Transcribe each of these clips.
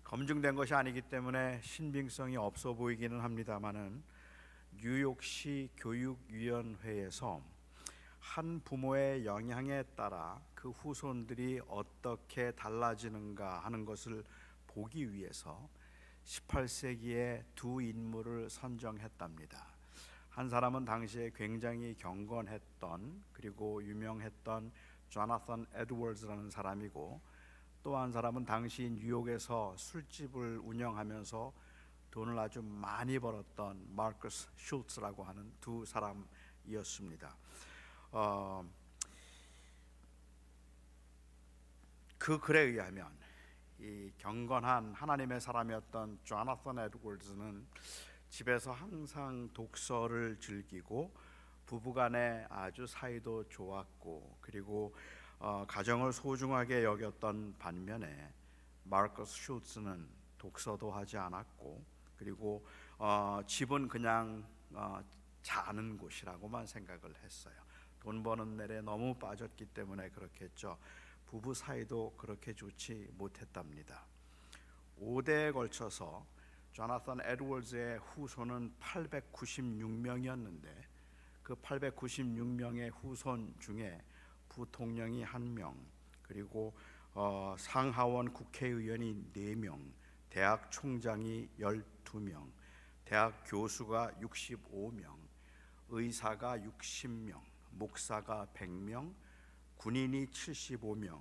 검증된 것이 아니기 때문에 신빙성이 없어 보이기는 합니다만은 뉴욕시 교육위원회에서 한 부모의 영향에 따라 그 후손들이 어떻게 달라지는가 하는 것을 보기 위해서 18세기에 두 인물을 선정했답니다. 한 사람은 당시에 굉장히 경건했던 그리고 유명했던 조나선 에드워즈라는 사람이고, 또 한 사람은 당시 뉴욕에서 술집을 운영하면서 돈을 아주 많이 벌었던 마커스 슐츠라고 하는 두 사람이었습니다. 그 글에 의하면 이 경건한 하나님의 사람이었던 조나선 에드워즈는 집에서 항상 독서를 즐기고 부부간에 아주 사이도 좋았고, 그리고 가정을 소중하게 여겼던 반면에 마커스 슐츠는 독서도 하지 않았고, 그리고 집은 그냥 자는 곳이라고만 생각을 했어요. 돈 버는 일에 너무 빠졌기 때문에 그렇겠죠. 부부 사이도 그렇게 좋지 못했답니다. 5대에 걸쳐서 조나선 에드워즈의 후손은 896명이었는데 그 896명의 후손 중에 부통령이 1명, 그리고 상하원 국회의원이 4명, 대학 총장이 12명, 대학 교수가 65명, 의사가 60명, 목사가 100명, 군인이 75명,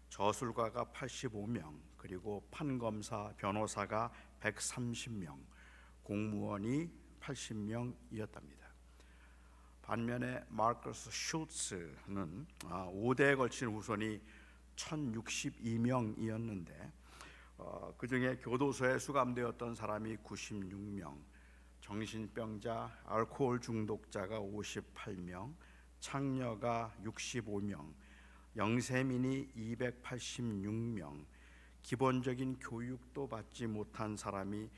저술가가 85명, 그리고 판검사, 변호사가 130명, 공무원이 80명이었답니다. 반면에 마커스 슐츠는 5대에 걸친 후손이 1062명이었는데 그 중에 교도소에 수감되었던 사람이 96명, 정신병자, 알코올 중독자가 58명, 창녀가 65명, 영세민이 286명, 기본적인 교육도 받지 못한 사람이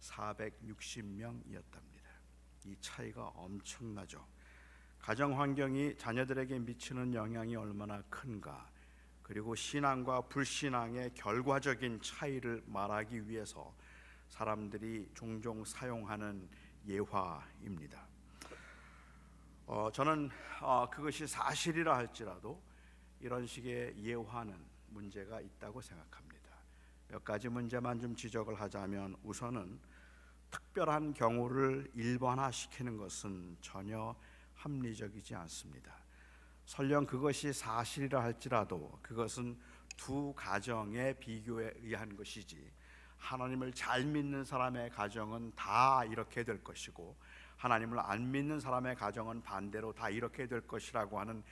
460명이었답니다. 이 차이가 엄청나죠. 가정 환경이 자녀들에게 미치는 영향이 얼마나 큰가, 그리고 신앙과 불신앙의 결과적인 차이를 말하기 위해서 사람들이 종종 사용하는 예화입니다. 저는 그것이 사실이라 할지라도 이런 식의 예화는 문제가 있다고 생각합니다. 몇 가지 문제만 좀 지적을 하자면, 우선은 특별한 경우를 일반화시키는 것은 전혀 합리적이지 않습니다. 설령 그것이 사실이라 할지라도 그것은 두 가정의 비교에 의한 것이지, 하나님을 잘 믿는 사람의 가정은 다 이렇게 될 것이고 하나님을 안 믿는 사람의 가정은 반대로 다 이렇게 될 것이라고 하는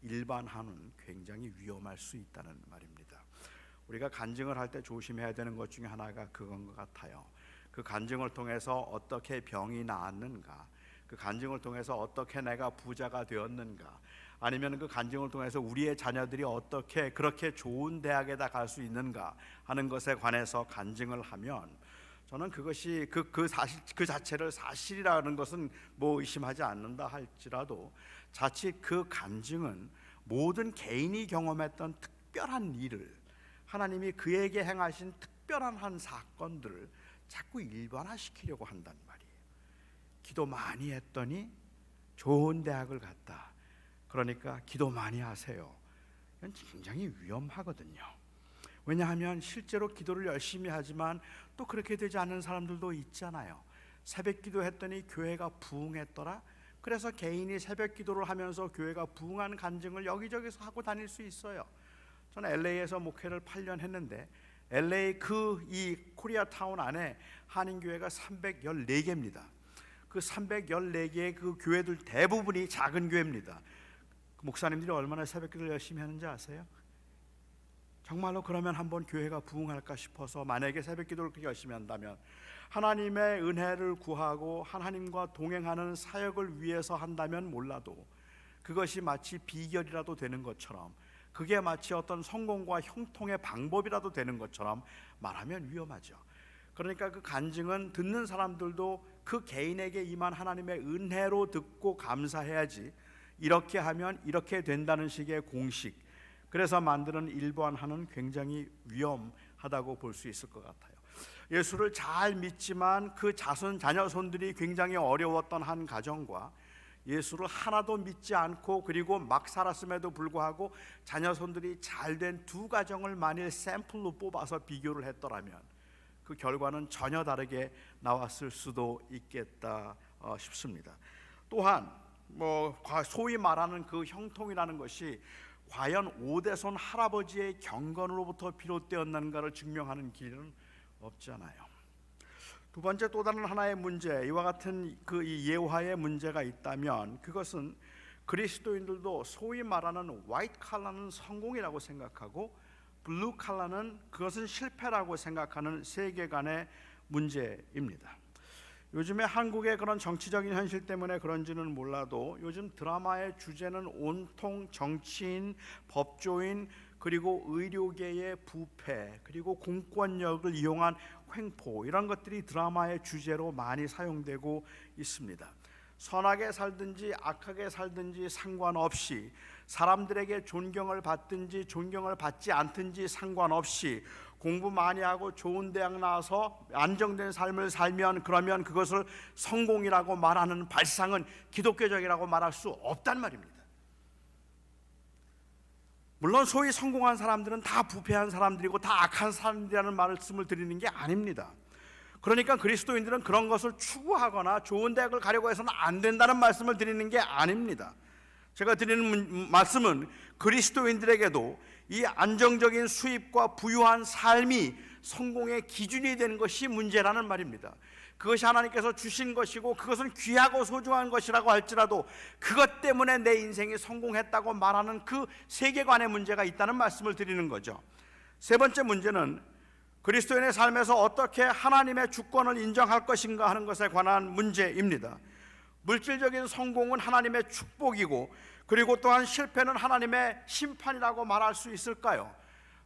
일반화는 굉장히 위험할 수 있다는 말입니다. 우리가 간증을 할 때 조심해야 되는 것 중에 하나가 그건 것 같아요. 그 간증을 통해서 어떻게 병이 나았는가, 그 간증을 통해서 어떻게 내가 부자가 되었는가, 아니면 그 간증을 통해서 우리의 자녀들이 어떻게 그렇게 좋은 대학에다 갈 수 있는가 하는 것에 관해서 간증을 하면, 저는 그것이 그 사실 그 자체를 사실이라는 것은 뭐 의심하지 않는다 할지라도, 자칫 그 간증은 모든 개인이 경험했던 특별한 일을, 하나님이 그에게 행하신 특별한 한 사건들을 자꾸 일반화시키려고 한단 말이에요. 기도 많이 했더니 좋은 대학을 갔다, 그러니까 기도 많이 하세요. 이건 굉장히 위험하거든요. 왜냐하면 실제로 기도를 열심히 하지만 또 그렇게 되지 않는 사람들도 있잖아요. 새벽 기도했더니 교회가 부흥했더라, 그래서 개인이 새벽 기도를 하면서 교회가 부흥한 간증을 여기저기서 하고 다닐 수 있어요. 저는 LA에서 목회를 8년 했는데 LA 이 코리아타운 안에 한인교회가 314개입니다. 그 314개의 그 교회들 대부분이 작은 교회입니다. 목사님들이 얼마나 새벽 기도를 열심히 하는지 아세요? 정말로 그러면 한번 교회가 부흥할까 싶어서, 만약에 새벽 기도를 그렇게 열심히 한다면 하나님의 은혜를 구하고 하나님과 동행하는 사역을 위해서 한다면 몰라도 그것이 마치 비결이라도 되는 것처럼, 그게 마치 어떤 성공과 형통의 방법이라도 되는 것처럼 말하면 위험하죠. 그러니까 그 간증은 듣는 사람들도 그 개인에게 임한 하나님의 은혜로 듣고 감사해야지, 이렇게 하면 이렇게 된다는 식의 공식, 그래서 만드는 일반화는 굉장히 위험하다고 볼 수 있을 것 같아요. 예수를 잘 믿지만 그 자녀손들이 굉장히 어려웠던 한 가정과 예수를 하나도 믿지 않고 그리고 막 살았음에도 불구하고 자녀손들이 잘된 두 가정을 만일 샘플로 뽑아서 비교를 했더라면 그 결과는 전혀 다르게 나왔을 수도 있겠다 싶습니다. 또한 소위 말하는 그 형통이라는 것이 과연 오대손 할아버지의 경건으로부터 비롯되었는가를 증명하는 길은 없잖아요. 두 번째 또 다른 하나의 문제, 이와 같은 이 예화의 문제가 있다면 그것은 그리스도인들도 소위 말하는 화이트 칼라는 성공이라고 생각하고 블루 칼라는 그것은 실패라고 생각하는 세계관의 문제입니다. 요즘에 한국의 그런 정치적인 현실 때문에 그런지는 몰라도 요즘 드라마의 주제는 온통 정치인, 법조인, 그리고 의료계의 부패, 그리고 공권력을 이용한 횡포, 이런 것들이 드라마의 주제로 많이 사용되고 있습니다. 선하게 살든지 악하게 살든지 상관없이, 사람들에게 존경을 받든지 존경을 받지 않든지 상관없이 공부 많이 하고 좋은 대학 나와서 안정된 삶을 살면 그러면 그것을 성공이라고 말하는 발상은 기독교적이라고 말할 수 없단 말입니다. 물론 소위 성공한 사람들은 다 부패한 사람들이고 다 악한 사람들이라는 말씀을 드리는 게 아닙니다. 그러니까 그리스도인들은 그런 것을 추구하거나 좋은 대학을 가려고 해서는 안 된다는 말씀을 드리는 게 아닙니다. 제가 드리는 말씀은 그리스도인들에게도 이 안정적인 수입과 부유한 삶이 성공의 기준이 되는 것이 문제라는 말입니다. 그것이 하나님께서 주신 것이고 그것은 귀하고 소중한 것이라고 할지라도 그것 때문에 내 인생이 성공했다고 말하는 그 세계관의 문제가 있다는 말씀을 드리는 거죠. 세 번째 문제는 그리스도인의 삶에서 어떻게 하나님의 주권을 인정할 것인가 하는 것에 관한 문제입니다. 물질적인 성공은 하나님의 축복이고 그리고 또한 실패는 하나님의 심판이라고 말할 수 있을까요?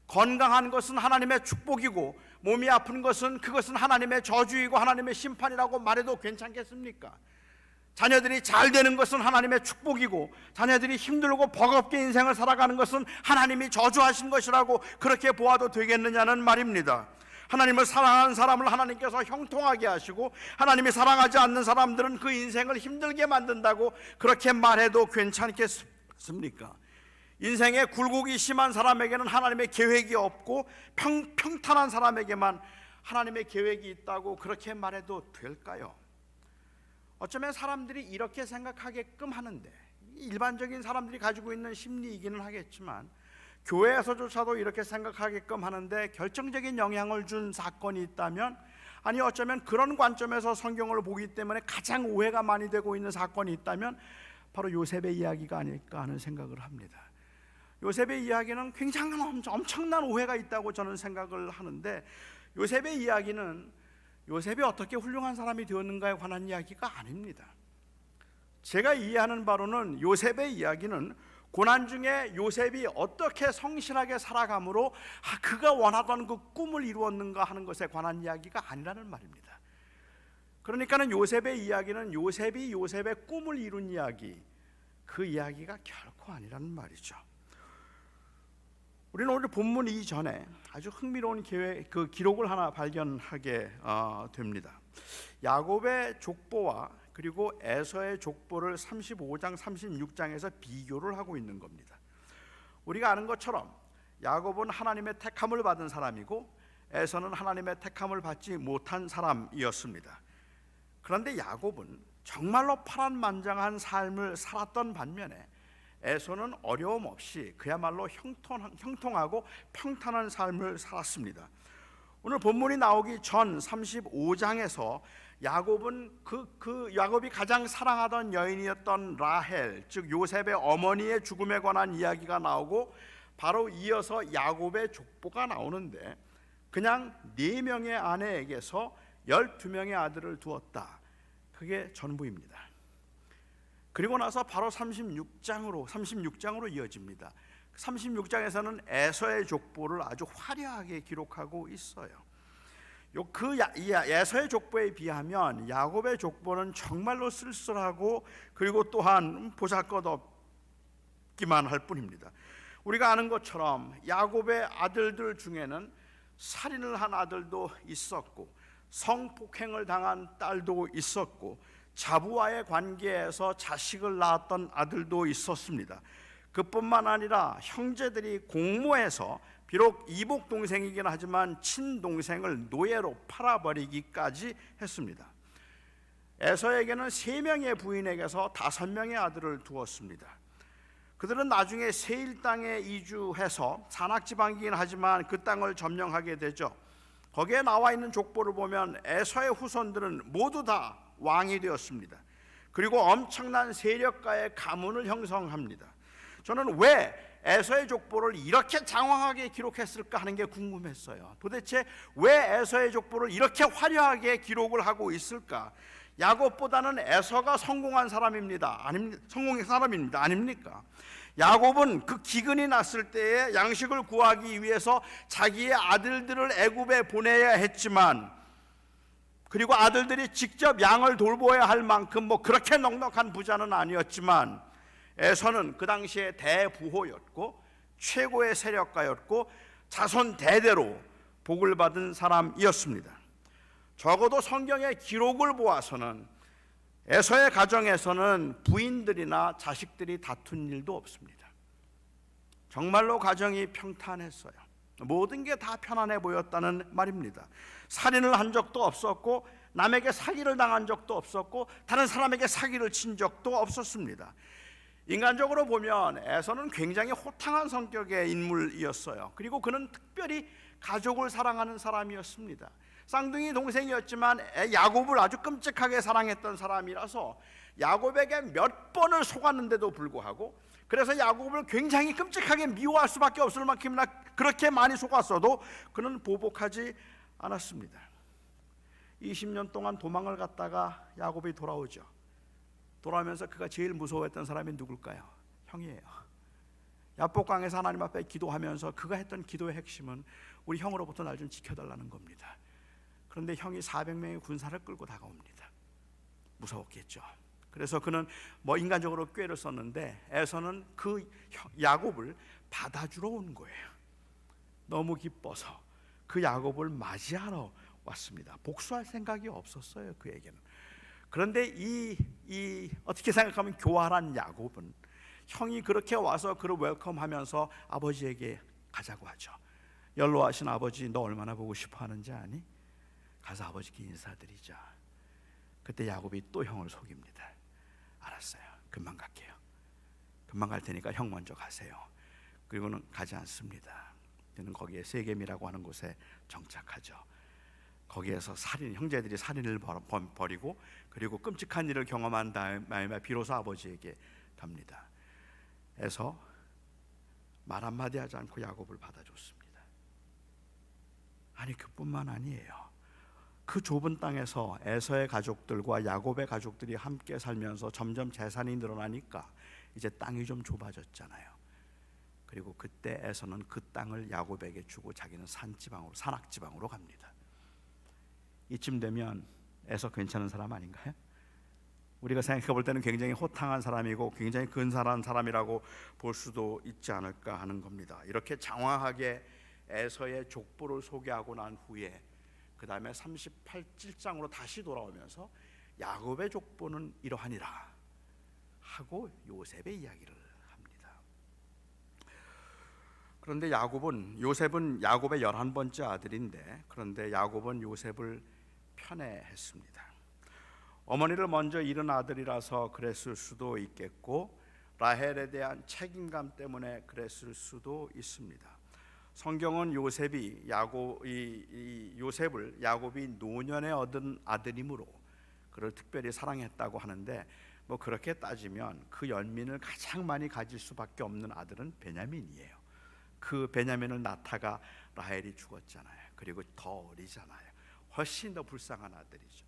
건강한 것은 하나님의 축복이고 몸이 아픈 것은 그것은 하나님의 저주이고 하나님의 심판이라고 말해도 괜찮겠습니까? 자녀들이 잘 되는 것은 하나님의 축복이고 자녀들이 힘들고 버겁게 인생을 살아가는 것은 하나님이 저주하신 것이라고 그렇게 보아도 되겠느냐는 말입니다. 하나님을 사랑하는 사람을 하나님께서 형통하게 하시고 하나님이 사랑하지 않는 사람들은 그 인생을 힘들게 만든다고 그렇게 말해도 괜찮겠습니까? 인생에 굴곡이 심한 사람에게는 하나님의 계획이 없고 평탄한 사람에게만 하나님의 계획이 있다고 그렇게 말해도 될까요? 어쩌면 사람들이 이렇게 생각하게끔 하는데, 일반적인 사람들이 가지고 있는 심리이기는 하겠지만 교회에서조차도 이렇게 생각하게끔 하는데 결정적인 영향을 준 사건이 있다면, 아니 어쩌면 그런 관점에서 성경을 보기 때문에 가장 오해가 많이 되고 있는 사건이 있다면 바로 요셉의 이야기가 아닐까 하는 생각을 합니다. 요셉의 이야기는 굉장한 엄청난 오해가 있다고 저는 생각을 하는데, 요셉의 이야기는 요셉이 어떻게 훌륭한 사람이 되었는가에 관한 이야기가 아닙니다. 제가 이해하는 바로는 요셉의 이야기는 고난 중에 요셉이 어떻게 성실하게 살아감으로 그가 원하던 그 꿈을 이루었는가 하는 것에 관한 이야기가 아니라는 말입니다. 그러니까는 요셉의 이야기는 요셉이 요셉의 꿈을 이룬 이야기, 그 이야기가 결코 아니라는 말이죠. 우리는 오늘 본문 이전에 아주 흥미로운 기록을 하나 발견하게 됩니다. 야곱의 족보와 그리고 에서의 족보를 35장, 36장에서 비교를 하고 있는 겁니다. 우리가 아는 것처럼 야곱은 하나님의 택함을 받은 사람이고 에서는 하나님의 택함을 받지 못한 사람이었습니다. 그런데 야곱은 정말로 파란만장한 삶을 살았던 반면에 에서는 어려움 없이 그야말로 형통하고 평탄한 삶을 살았습니다. 오늘 본문이 나오기 전 35장에서 야곱은 야곱이 가장 사랑하던 여인이었던 라헬, 즉 요셉의 어머니의 죽음에 관한 이야기가 나오고 바로 이어서 야곱의 족보가 나오는데, 그냥 4명의 아내에게서 12명의 아들을 두었다. 그게 전부입니다. 그리고 나서 바로 36장으로 이어집니다. 36장에서는 에서의 족보를 아주 화려하게 기록하고 있어요. 에서의 족보에 비하면 야곱의 족보는 정말로 쓸쓸하고 그리고 또한 보잘것없기만 할 뿐입니다. 우리가 아는 것처럼 야곱의 아들들 중에는 살인을 한 아들도 있었고 성폭행을 당한 딸도 있었고 자부와의 관계에서 자식을 낳았던 아들도 있었습니다. 그뿐만 아니라 형제들이 공모해서 비록 이복 동생이긴 하지만 친동생을 노예로 팔아버리기까지 했습니다. 에서에게는 3명의 부인에게서 5명의 아들을 두었습니다. 그들은 나중에 세일 땅에 이주해서 산악지방이긴 하지만 그 땅을 점령하게 되죠. 거기에 나와 있는 족보를 보면 에서의 후손들은 모두 다 왕이 되었습니다. 그리고 엄청난 세력가의 가문을 형성합니다. 저는 왜 에서의 족보를 이렇게 장황하게 기록했을까 하는 게 궁금했어요. 도대체 왜 에서의 족보를 이렇게 화려하게 기록을 하고 있을까? 야곱보다는 에서가 성공한 사람입니다. 성공한 사람입니다. 아닙니까? 야곱은 그 기근이 났을 때에 양식을 구하기 위해서 자기의 아들들을 애굽에 보내야 했지만, 그리고 아들들이 직접 양을 돌보아야 할 만큼 그렇게 넉넉한 부자는 아니었지만, 에서는 그 당시에 대부호였고 최고의 세력가였고 자손 대대로 복을 받은 사람이었습니다. 적어도 성경의 기록을 보아서는 에서의 가정에서는 부인들이나 자식들이 다툰 일도 없습니다. 정말로 가정이 평탄했어요. 모든 게 다 편안해 보였다는 말입니다. 살인을 한 적도 없었고 남에게 사기를 당한 적도 없었고 다른 사람에게 사기를 친 적도 없었습니다. 인간적으로 보면 에서는 굉장히 호탕한 성격의 인물이었어요. 그리고 그는 특별히 가족을 사랑하는 사람이었습니다. 쌍둥이 동생이었지만 야곱을 아주 끔찍하게 사랑했던 사람이라서 야곱에게 몇 번을 속았는데도 불구하고, 그래서 야곱을 굉장히 끔찍하게 미워할 수밖에 없을 만큼이나 그렇게 많이 속았어도 그는 보복하지 않았습니다. 20년 동안 도망을 갔다가 야곱이 돌아오죠. 돌아오면서 그가 제일 무서워했던 사람이 누굴까요? 형이에요. 야복강에서 하나님 앞에 기도하면서 그가 했던 기도의 핵심은 우리 형으로부터 날 좀 지켜달라는 겁니다. 그런데 형이 400명의 군사를 끌고 다가옵니다. 무서웠겠죠. 그래서 그는 인간적으로 꾀를 썼는데 에서는 그 야곱을 받아주러 온 거예요. 너무 기뻐서 그 야곱을 맞이하러 왔습니다. 복수할 생각이 없었어요, 그에게는. 그런데 이 어떻게 생각하면 교활한 야곱은 형이 그렇게 와서 그를 웰컴하면서 아버지에게 가자고 하죠. 연로하신 아버지, 너 얼마나 보고 싶어 하는지 아니? 가서 아버지께 인사드리자. 그때 야곱이 또 형을 속입니다. 알았어요, 금방 갈게요. 금방 갈 테니까 형 먼저 가세요. 그리고는 가지 않습니다. 그는 거기에 세겜이라고 하는 곳에 정착하죠. 거기에서 형제들이 살인을 벌이고 그리고 끔찍한 일을 경험한 다음에 비로소 아버지에게 갑니다. 에서 말 한마디 하지 않고 야곱을 받아줬습니다. 아니, 그뿐만 아니에요. 그 좁은 땅에서 에서의 가족들과 야곱의 가족들이 함께 살면서 점점 재산이 늘어나니까 이제 땅이 좀 좁아졌잖아요. 그리고 그때 에서는 그 땅을 야곱에게 주고 자기는 산악지방으로 갑니다. 이쯤 되면 에서 괜찮은 사람 아닌가요? 우리가 생각해 볼 때는 굉장히 호탕한 사람이고 굉장히 근사한 사람이라고 볼 수도 있지 않을까 하는 겁니다. 이렇게 장황하게 에서의 족보를 소개하고 난 후에 그 다음에 38장으로 다시 돌아오면서 야곱의 족보는 이러하니라 하고 요셉의 이야기를 합니다. 그런데 요셉은 야곱의 11번째 아들인데, 그런데 야곱은 요셉을 편애했습니다. 어머니를 먼저 잃은 아들이라서 그랬을 수도 있겠고, 라헬에 대한 책임감 때문에 그랬을 수도 있습니다. 성경은 요셉을 야곱이 노년에 얻은 아들이므로 그를 특별히 사랑했다고 하는데, 그렇게 따지면 그 연민을 가장 많이 가질 수밖에 없는 아들은 베냐민이에요. 그 베냐민을 낳다가 라헬이 죽었잖아요. 그리고 더 어리잖아요. 훨씬 더 불쌍한 아들이죠.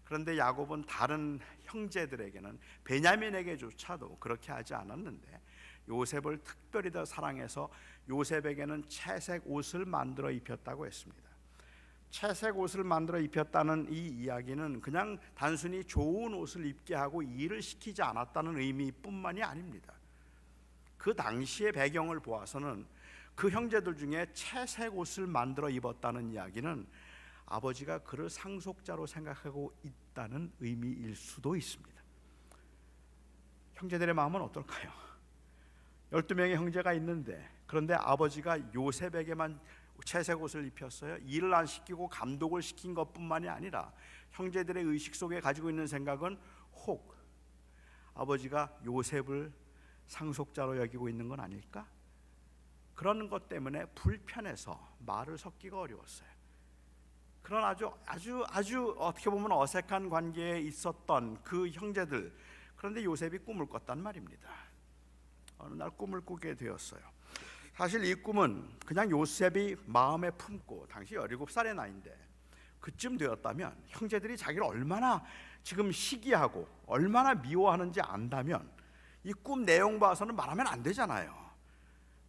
그런데 야곱은 다른 형제들에게는, 베냐민에게조차도 그렇게 하지 않았는데 요셉을 특별히 더 사랑해서 요셉에게는 채색 옷을 만들어 입혔다고 했습니다. 채색 옷을 만들어 입혔다는 이 이야기는 그냥 단순히 좋은 옷을 입게 하고 일을 시키지 않았다는 의미뿐만이 아닙니다. 그 당시의 배경을 보아서는 그 형제들 중에 채색 옷을 만들어 입었다는 이야기는 아버지가 그를 상속자로 생각하고 있다는 의미일 수도 있습니다. 형제들의 마음은 어떨까요? 12명의 형제가 있는데, 그런데 아버지가 요셉에게만 채색 옷을 입혔어요. 일을 안 시키고 감독을 시킨 것뿐만이 아니라 형제들의 의식 속에 가지고 있는 생각은 혹 아버지가 요셉을 상속자로 여기고 있는 건 아닐까? 그런 것 때문에 불편해서 말을 섞기가 어려웠어요. 그런 아주 어떻게 보면 어색한 관계에 있었던 그 형제들, 그런데 요셉이 꿈을 꿨단 말입니다. 어느 날 꿈을 꾸게 되었어요. 사실 이 꿈은 그냥 요셉이 마음에 품고, 당시 17살의 나이인데 그쯤 되었다면 형제들이 자기를 얼마나 지금 시기하고 얼마나 미워하는지 안다면 이 꿈 내용 봐서는 말하면 안 되잖아요.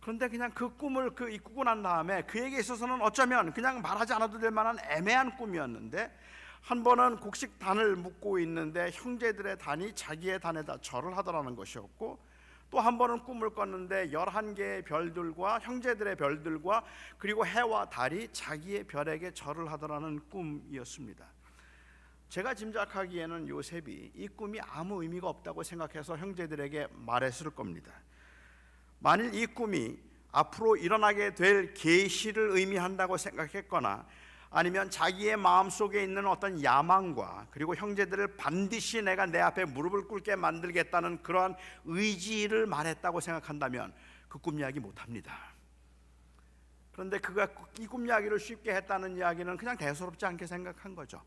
그런데 그냥 그 꿈을 꾸고 난 다음에 그에게 있어서는 어쩌면 그냥 말하지 않아도 될 만한 애매한 꿈이었는데, 한 번은 곡식단을 묶고 있는데 형제들의 단이 자기의 단에다 절을 하더라는 것이었고, 또 한 번은 꿈을 꿨는데 11개의 별들과 형제들의 별들과 그리고 해와 달이 자기의 별에게 절을 하더라는 꿈이었습니다. 제가 짐작하기에는 요셉이 이 꿈이 아무 의미가 없다고 생각해서 형제들에게 말했을 겁니다. 만일 이 꿈이 앞으로 일어나게 될 계시를 의미한다고 생각했거나, 아니면 자기의 마음속에 있는 어떤 야망과 그리고 형제들을 반드시 내가 내 앞에 무릎을 꿇게 만들겠다는 그러한 의지를 말했다고 생각한다면 그 꿈 이야기 못합니다. 그런데 그가 이 꿈 이야기를 쉽게 했다는 이야기는 그냥 대수롭지 않게 생각한 거죠.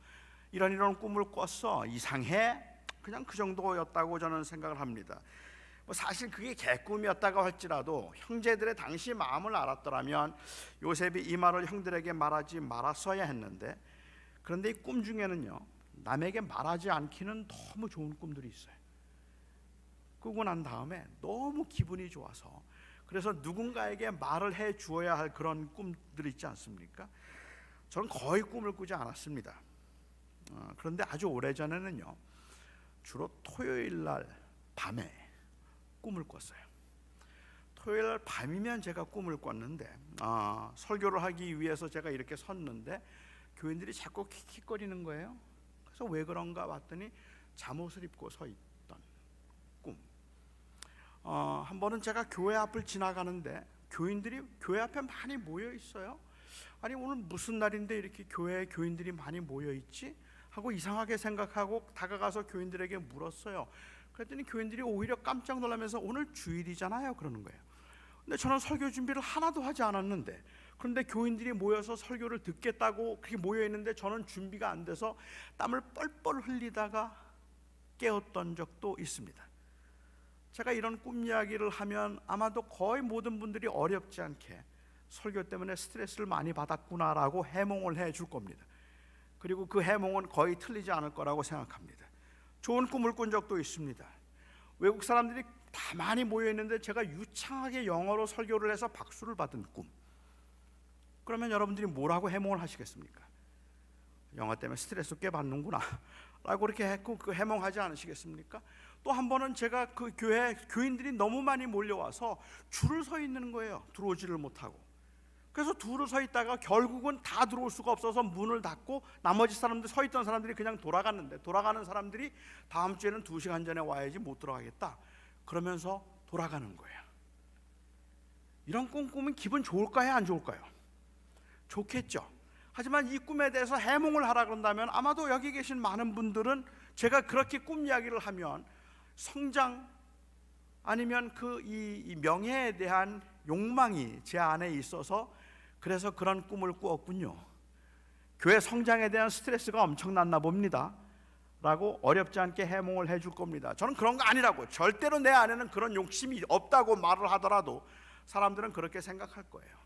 이런 꿈을 꿨어, 이상해, 그냥 그 정도였다고 저는 생각을 합니다. 사실 그게 개꿈이었다고 할지라도 형제들의 당시 마음을 알았더라면 요셉이 이 말을 형들에게 말하지 말았어야 했는데, 그런데 이 꿈 중에는요, 남에게 말하지 않기는 너무 좋은 꿈들이 있어요. 꾸고 난 다음에 너무 기분이 좋아서, 그래서 누군가에게 말을 해 주어야 할 그런 꿈들이 있지 않습니까? 저는 거의 꿈을 꾸지 않았습니다. 그런데 아주 오래전에는요, 주로 토요일 날 밤에 꿈을 꿨어요. 토요일 날 밤이면 제가 꿈을 꿨는데, 설교를 하기 위해서 제가 이렇게 섰는데 교인들이 자꾸 킥킥거리는 거예요. 그래서 왜 그런가 봤더니 잠옷을 입고 서 있던 꿈. 한 번은 제가 교회 앞을 지나가는데 교인들이 교회 앞에 많이 모여 있어요. 아니, 오늘 무슨 날인데 이렇게 교회에 교인들이 많이 모여 있지? 하고 이상하게 생각하고 다가가서 교인들에게 물었어요. 그랬더니 교인들이 오히려 깜짝 놀라면서 오늘 주일이잖아요, 그러는 거예요. 근데 저는 설교 준비를 하나도 하지 않았는데, 그런데 교인들이 모여서 설교를 듣겠다고 그렇게 모여 있는데 저는 준비가 안 돼서 땀을 뻘뻘 흘리다가 깨었던 적도 있습니다. 제가 이런 꿈 이야기를 하면 아마도 거의 모든 분들이 어렵지 않게 설교 때문에 스트레스를 많이 받았구나라고 해몽을 해줄 겁니다. 그리고 그 해몽은 거의 틀리지 않을 거라고 생각합니다. 좋은 꿈을 꾼 적도 있습니다. 외국 사람들이 다 많이 모여 있는데 제가 유창하게 영어로 설교를 해서 박수를 받은 꿈. 그러면 여러분들이 뭐라고 해몽을 하시겠습니까? 영어 때문에 스트레스 꽤 받는구나 라고 그렇게 했고, 그 해몽하지 않으시겠습니까? 또 한 번은 제가 그 교회 교인들이 너무 많이 몰려와서 줄을 서 있는 거예요. 들어오지를 못하고. 그래서 줄을 서 있다가 결국은 다 들어올 수가 없어서 문을 닫고 나머지 사람들, 서 있던 사람들이 그냥 돌아갔는데, 돌아가는 사람들이 다음 주에는 2시간 전에 와야지 못 들어가겠다 그러면서 돌아가는 거예요. 이런 꿈 꾸면 기분 좋을까요, 안 좋을까요? 좋겠죠. 하지만 이 꿈에 대해서 해몽을 하라 그런다면 아마도 여기 계신 많은 분들은 제가 그렇게 꿈 이야기를 하면 성장 아니면 이 명예에 대한 욕망이 제 안에 있어서 그래서 그런 꿈을 꾸었군요, 교회 성장에 대한 스트레스가 엄청났나 봅니다 라고 어렵지 않게 해몽을 해줄 겁니다. 저는 그런 거 아니라고, 절대로 내 안에는 그런 욕심이 없다고 말을 하더라도 사람들은 그렇게 생각할 거예요.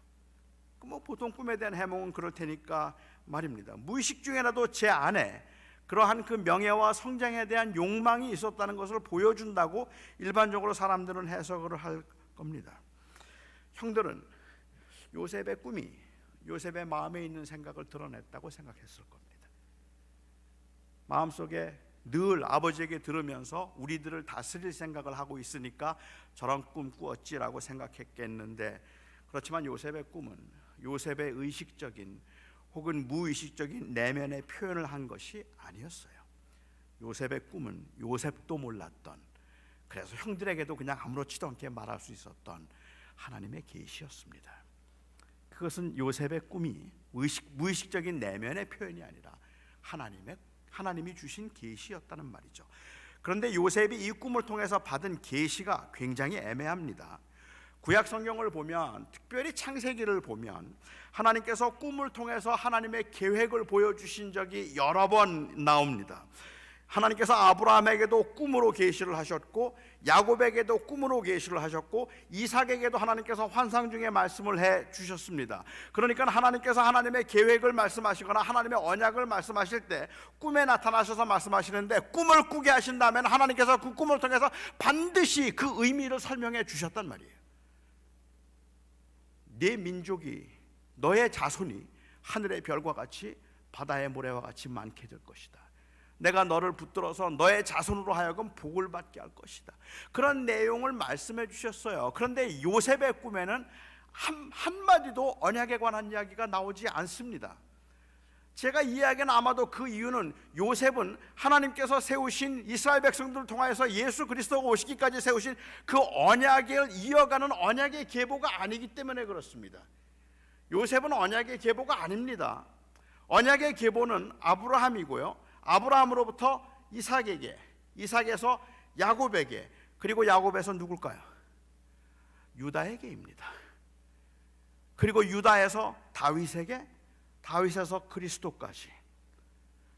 뭐 보통 꿈에 대한 해몽은 그럴 테니까 말입니다. 무의식 중에라도 제 안에 그러한 그 명예와 성장에 대한 욕망이 있었다는 것을 보여준다고 일반적으로 사람들은 해석을 할 겁니다. 형들은 요셉의 꿈이 요셉의 마음에 있는 생각을 드러냈다고 생각했을 겁니다. 마음속에 늘 아버지에게 들으면서 우리들을 다스릴 생각을 하고 있으니까 저런 꿈 꾸었지라고 생각했겠는데, 그렇지만 요셉의 꿈은 요셉의 의식적인 혹은 무의식적인 내면의 표현을 한 것이 아니었어요. 요셉의 꿈은 요셉도 몰랐던, 그래서 형들에게도 그냥 아무렇지도 않게 말할 수 있었던 하나님의 계시였습니다. 그것은 요셉의 꿈이 무의식적인 내면의 표현이 아니라 하나님이 주신 계시였다는 말이죠. 그런데 요셉이 이 꿈을 통해서 받은 계시가 굉장히 애매합니다. 구약 성경을 보면, 특별히 창세기를 보면 하나님께서 꿈을 통해서 하나님의 계획을 보여주신 적이 여러 번 나옵니다. 하나님께서 아브라함에게도 꿈으로 계시를 하셨고, 야곱에게도 꿈으로 계시를 하셨고, 이삭에게도 하나님께서 환상 중에 말씀을 해 주셨습니다. 그러니까 하나님께서 하나님의 계획을 말씀하시거나 하나님의 언약을 말씀하실 때 꿈에 나타나셔서 말씀하시는데, 꿈을 꾸게 하신다면 하나님께서 그 꿈을 통해서 반드시 그 의미를 설명해 주셨단 말이에요. 네 민족이, 너의 자손이 하늘의 별과 같이 바다의 모래와 같이 많게 될 것이다. 내가 너를 붙들어서 너의 자손으로 하여금 복을 받게 할 것이다. 그런 내용을 말씀해 주셨어요. 그런데 요셉의 꿈에는 한마디도 언약에 관한 이야기가 나오지 않습니다. 제가 이야기는 아마도 그 이유는 요셉은 하나님께서 세우신 이스라엘 백성들을 통하여서 예수 그리스도가 오시기까지 세우신 그 언약을 이어가는 언약의 계보가 아니기 때문에 그렇습니다. 요셉은 언약의 계보가 아닙니다. 언약의 계보는 아브라함이고요, 아브라함으로부터 이삭에게, 이삭에서 야곱에게, 그리고 야곱에서 누굴까요? 유다에게입니다. 그리고 유다에서 다윗에게, 다윗에서 그리스도까지.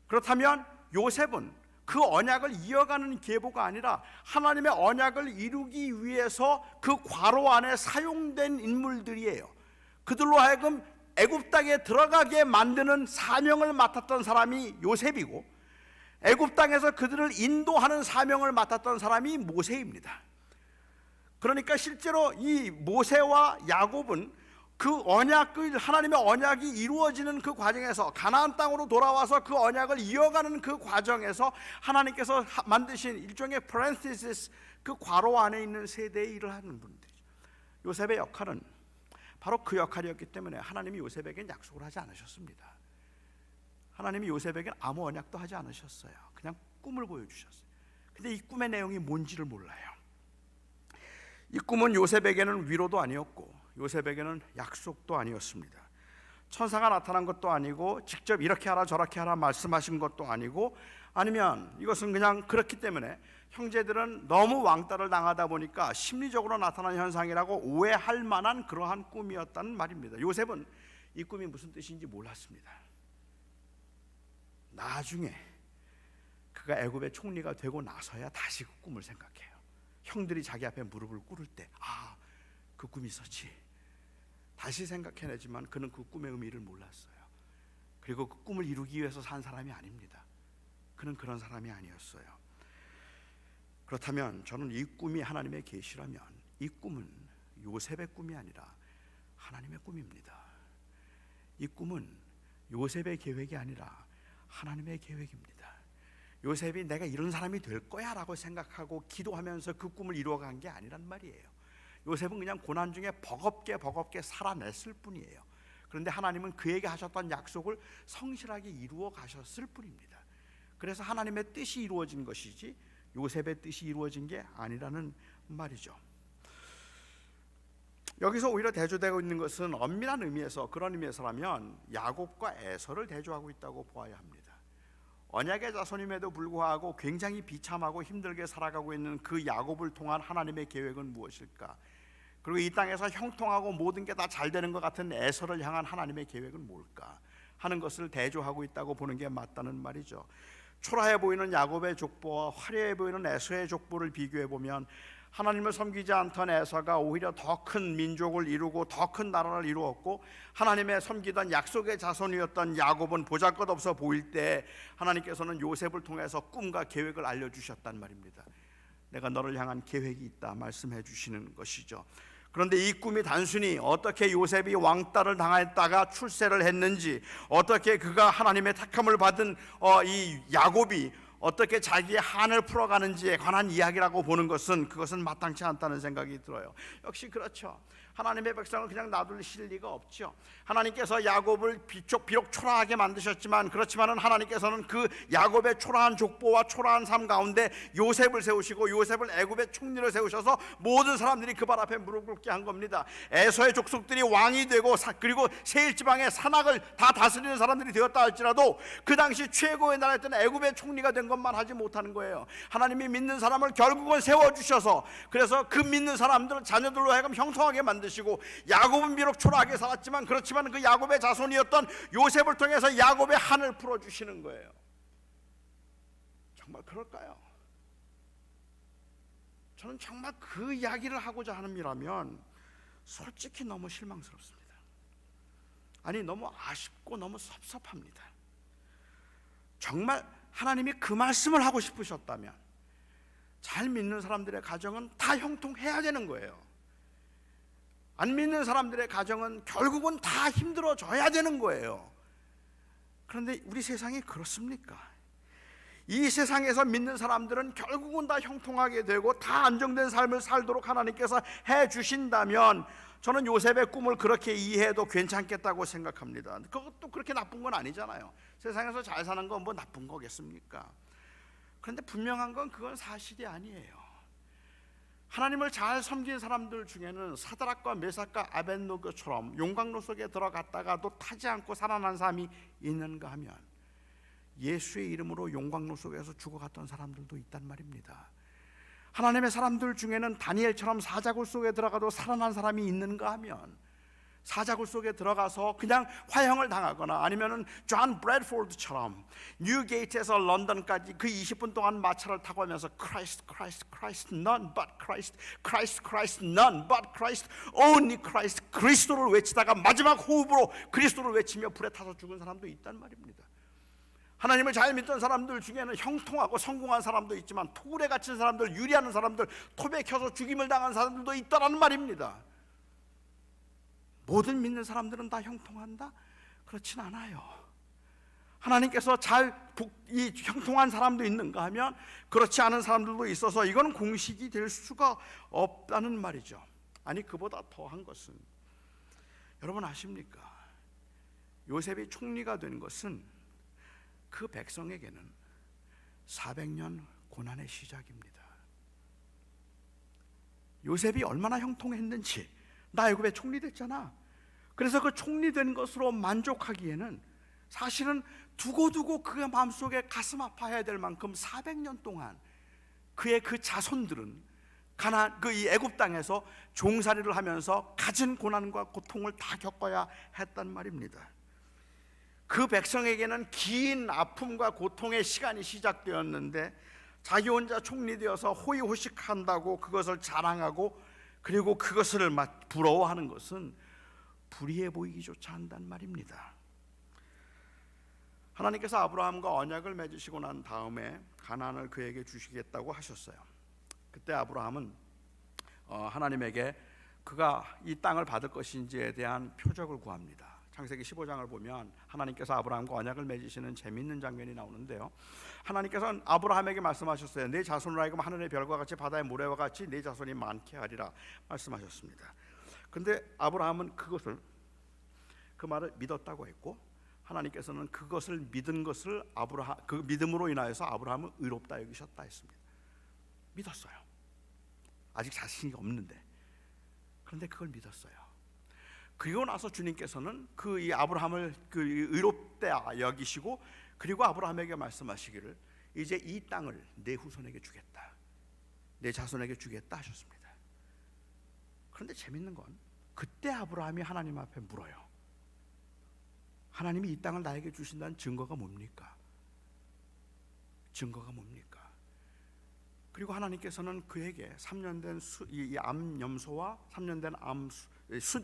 그렇다면 요셉은 그 언약을 이어가는 계보가 아니라 하나님의 언약을 이루기 위해서 그 과로 안에 사용된 인물들이에요. 그들로 하여금 애굽 땅에 들어가게 만드는 사명을 맡았던 사람이 요셉이고, 애굽 땅에서 그들을 인도하는 사명을 맡았던 사람이 모세입니다. 그러니까 실제로 이 모세와 야곱은 그 언약을, 하나님의 언약이 이루어지는 그 과정에서, 가나안 땅으로 돌아와서 그 언약을 이어가는 그 과정에서 하나님께서 만드신 일종의 parenthesis, 그 괄호 안에 있는 세대의 일을 하는 분들이죠. 요셉의 역할은 바로 그 역할이었기 때문에 하나님이 요셉에게는 약속을 하지 않으셨습니다. 하나님이 요셉에게는 아무 언약도 하지 않으셨어요. 그냥 꿈을 보여주셨어요. 근데 이 꿈의 내용이 뭔지를 몰라요. 이 꿈은 요셉에게는 위로도 아니었고 요셉에게는 약속도 아니었습니다. 천사가 나타난 것도 아니고 직접 이렇게 하라 저렇게 하라 말씀하신 것도 아니고, 아니면 이것은 그냥 그렇기 때문에 형제들은 너무 왕따를 당하다 보니까 심리적으로 나타난 현상이라고 오해할 만한 그러한 꿈이었다는 말입니다. 요셉은 이 꿈이 무슨 뜻인지 몰랐습니다. 나중에 그가 애굽의 총리가 되고 나서야 다시 그 꿈을 생각해요. 형들이 자기 앞에 무릎을 꿇을 때, 그 꿈이 있었지, 다시 생각해내지만 그는 그 꿈의 의미를 몰랐어요. 그리고 그 꿈을 이루기 위해서 산 사람이 아닙니다. 그는 그런 사람이 아니었어요. 그렇다면 저는 이 꿈이 하나님의 계시라면 이 꿈은 요셉의 꿈이 아니라 하나님의 꿈입니다. 이 꿈은 요셉의 계획이 아니라 하나님의 계획입니다. 요셉이 내가 이런 사람이 될 거야 라고 생각하고 기도하면서 그 꿈을 이루어간 게 아니란 말이에요. 요셉은 그냥 고난 중에 버겁게 살아냈을 뿐이에요. 그런데 하나님은 그에게 하셨던 약속을 성실하게 이루어 가셨을 뿐입니다. 그래서 하나님의 뜻이 이루어진 것이지 요셉의 뜻이 이루어진 게 아니라는 말이죠. 여기서 오히려 대조되고 있는 것은 엄밀한 의미에서, 그런 의미에서라면 야곱과 에서를 대조하고 있다고 보아야 합니다. 언약의 자손임에도 불구하고 굉장히 비참하고 힘들게 살아가고 있는 그 야곱을 통한 하나님의 계획은 무엇일까? 그리고 이 땅에서 형통하고 모든 게 다 잘 되는 것 같은 에서를 향한 하나님의 계획은 뭘까 하는 것을 대조하고 있다고 보는 게 맞다는 말이죠. 초라해 보이는 야곱의 족보와 화려해 보이는 에서의 족보를 비교해 보면 하나님을 섬기지 않던 에서가 오히려 더 큰 민족을 이루고 더 큰 나라를 이루었고, 하나님의 섬기던 약속의 자손이었던 야곱은 보잘것없어 보일 때 하나님께서는 요셉을 통해서 꿈과 계획을 알려주셨단 말입니다. 내가 너를 향한 계획이 있다 말씀해 주시는 것이죠. 그런데 이 꿈이 단순히 어떻게 요셉이 왕따를 당했다가 출세를 했는지, 어떻게 그가 하나님의 택함을 받은 이 야곱이 어떻게 자기의 한을 풀어가는지에 관한 이야기라고 보는 것은, 그것은 마땅치 않다는 생각이 들어요. 역시 그렇죠. 하나님의 백성을 그냥 놔두실 리가 없죠. 하나님께서 야곱을 비록 초라하게 만드셨지만, 그렇지만은 하나님께서는 그 야곱의 초라한 족보와 초라한 삶 가운데 요셉을 세우시고, 요셉을 애굽의 총리로 세우셔서 모든 사람들이 그 발 앞에 무릎 꿇게 한 겁니다. 에서의 족속들이 왕이 되고, 그리고 세일 지방의 산악을 다 다스리는 사람들이 되었다 할지라도 그 당시 최고의 나라였던 애굽의 총리가 된 것만 하지 못하는 거예요. 하나님이 믿는 사람을 결국은 세워주셔서, 그래서 그 믿는 사람들 자녀들로 하여금 형통하게 만드시고, 야곱은 비록 초라하게 살았지만 그렇지만 그 야곱의 자손이었던 요셉을 통해서 야곱의 한을 풀어주시는 거예요. 정말 그럴까요? 저는 정말 그 이야기를 하고자 하는 이라면 솔직히 너무 실망스럽습니다. 아니, 너무 아쉽고 너무 섭섭합니다. 정말 하나님이 그 말씀을 하고 싶으셨다면 잘 믿는 사람들의 가정은 다 형통해야 되는 거예요. 안 믿는 사람들의 가정은 결국은 다 힘들어져야 되는 거예요. 그런데 우리 세상이 그렇습니까? 이 세상에서 믿는 사람들은 결국은 다 형통하게 되고 다 안정된 삶을 살도록 하나님께서 해주신다면 저는 요셉의 꿈을 그렇게 이해해도 괜찮겠다고 생각합니다. 그것도 그렇게 나쁜 건 아니잖아요. 세상에서 잘 사는 건 뭐 나쁜 거겠습니까? 그런데 분명한 건 그건 사실이 아니에요. 하나님을 잘 섬긴 사람들 중에는 사드락과 메삭과 아벳노고처럼 용광로 속에 들어갔다가도 타지 않고 살아난 사람이 있는가 하면 예수의 이름으로 용광로 속에서 죽어갔던 사람들도 있단 말입니다. 하나님의 사람들 중에는 다니엘처럼 사자굴 속에 들어가도 살아난 사람이 있는가 하면 사자굴 속에 들어가서 그냥 화형을 당하거나 아니면은 존 브래드포드처럼 뉴게이트에서 런던까지 그 20분 동안 마차를 타고 하면서 Christ, Christ, Christ, none but Christ, Christ, Christ, none but Christ, only Christ, 그리스도를 외치다가 마지막 호흡으로 그리스도를 외치며 불에 타서 죽은 사람도 있단 말입니다. 하나님을 잘 믿던 사람들 중에는 형통하고 성공한 사람도 있지만 토굴에 갇힌 사람들, 유리하는 사람들, 톱에 켜서 죽임을 당한 사람들도 있다라는 말입니다. 모든 믿는 사람들은 다 형통한다? 그렇진 않아요. 하나님께서 이 형통한 사람도 있는가 하면 그렇지 않은 사람들도 있어서 이건 공식이 될 수가 없다는 말이죠. 아니, 그보다 더한 것은 여러분 아십니까? 요셉이 총리가 된 것은 그 백성에게는 400년 고난의 시작입니다. 요셉이 얼마나 형통했는지, 나 애굽의 총리 됐잖아. 그래서 그 총리 된 것으로 만족하기에는 사실은 두고두고 그 마음속에 가슴 아파해야 될 만큼 400년 동안 그의 그 자손들은 이 애굽 땅에서 종살이를 하면서 갖은 고난과 고통을 다 겪어야 했단 말입니다. 그 백성에게는 긴 아픔과 고통의 시간이 시작되었는데 자기 혼자 총리되어서 호의호식한다고 그것을 자랑하고 그리고 그것을 부러워하는 것은 불의해 보이기조차 한단 말입니다. 하나님께서 아브라함과 언약을 맺으시고 난 다음에 가나안을 그에게 주시겠다고 하셨어요. 그때 아브라함은 하나님에게 그가 이 땅을 받을 것인지에 대한 표적을 구합니다. 창세기 15장을 보면 하나님께서 아브라함과 언약을 맺으시는 재미있는 장면이 나오는데요, 하나님께서는 아브라함에게 말씀하셨어요. 내 자손으로 하여금 하늘의 별과 같이 바다의 모래와 같이 내 자손이 많게 하리라 말씀하셨습니다. 그런데 아브라함은 그 말을 믿었다고 했고, 하나님께서는 그것을 믿은 것을 그 믿음으로 인하여서 아브라함은 의롭다 여기셨다 했습니다. 믿었어요. 아직 자신이 없는데, 그런데 그걸 믿었어요. 그리고 나서 주님께서는 이 아브라함을 의롭다 여기시고, 그리고 아브라함에게 말씀하시기를 이제 이 땅을 내 후손에게 주겠다, 내 자손에게 주겠다 하셨습니다. 그런데 재밌는 건 그때 아브라함이 하나님 앞에 물어요. 하나님이 이 땅을 나에게 주신다는 증거가 뭡니까? 증거가 뭡니까? 그리고 하나님께서는 그에게 3년 된 암염소와 3년 된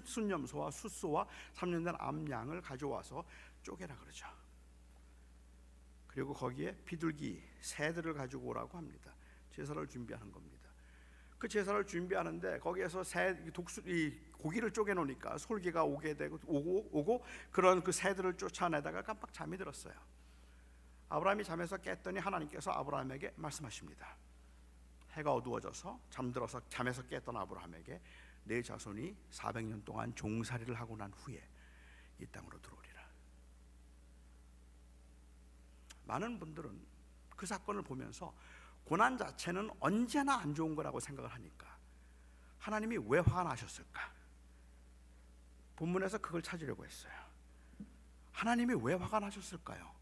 순염소와 숫소와 3년 된 암양을 가져와서 쪼개라 그러죠. 그리고 거기에 비둘기, 새들을 가지고 오라고 합니다. 제사를 준비하는 겁니다. 그 제사를 준비하는데 거기에서 고기를 쪼개 놓으니까 솔개가 오고 그런 그 새들을 쫓아내다가 깜빡 잠이 들었어요. 아브라함이 잠에서 깼더니 하나님께서 아브라함에게 말씀하십니다. 해가 어두워져서 잠에서 깼던 아브라함에게 내 자손이 400년 동안 종살이를 하고 난 후에 이 땅으로 들어오리라. 많은 분들은 그 사건을 보면서 고난 자체는 언제나 안 좋은 거라고 생각을 하니까 하나님이 왜 화가 나셨을까? 본문에서 그걸 찾으려고 했어요. 하나님이 왜 화가 나셨을까요?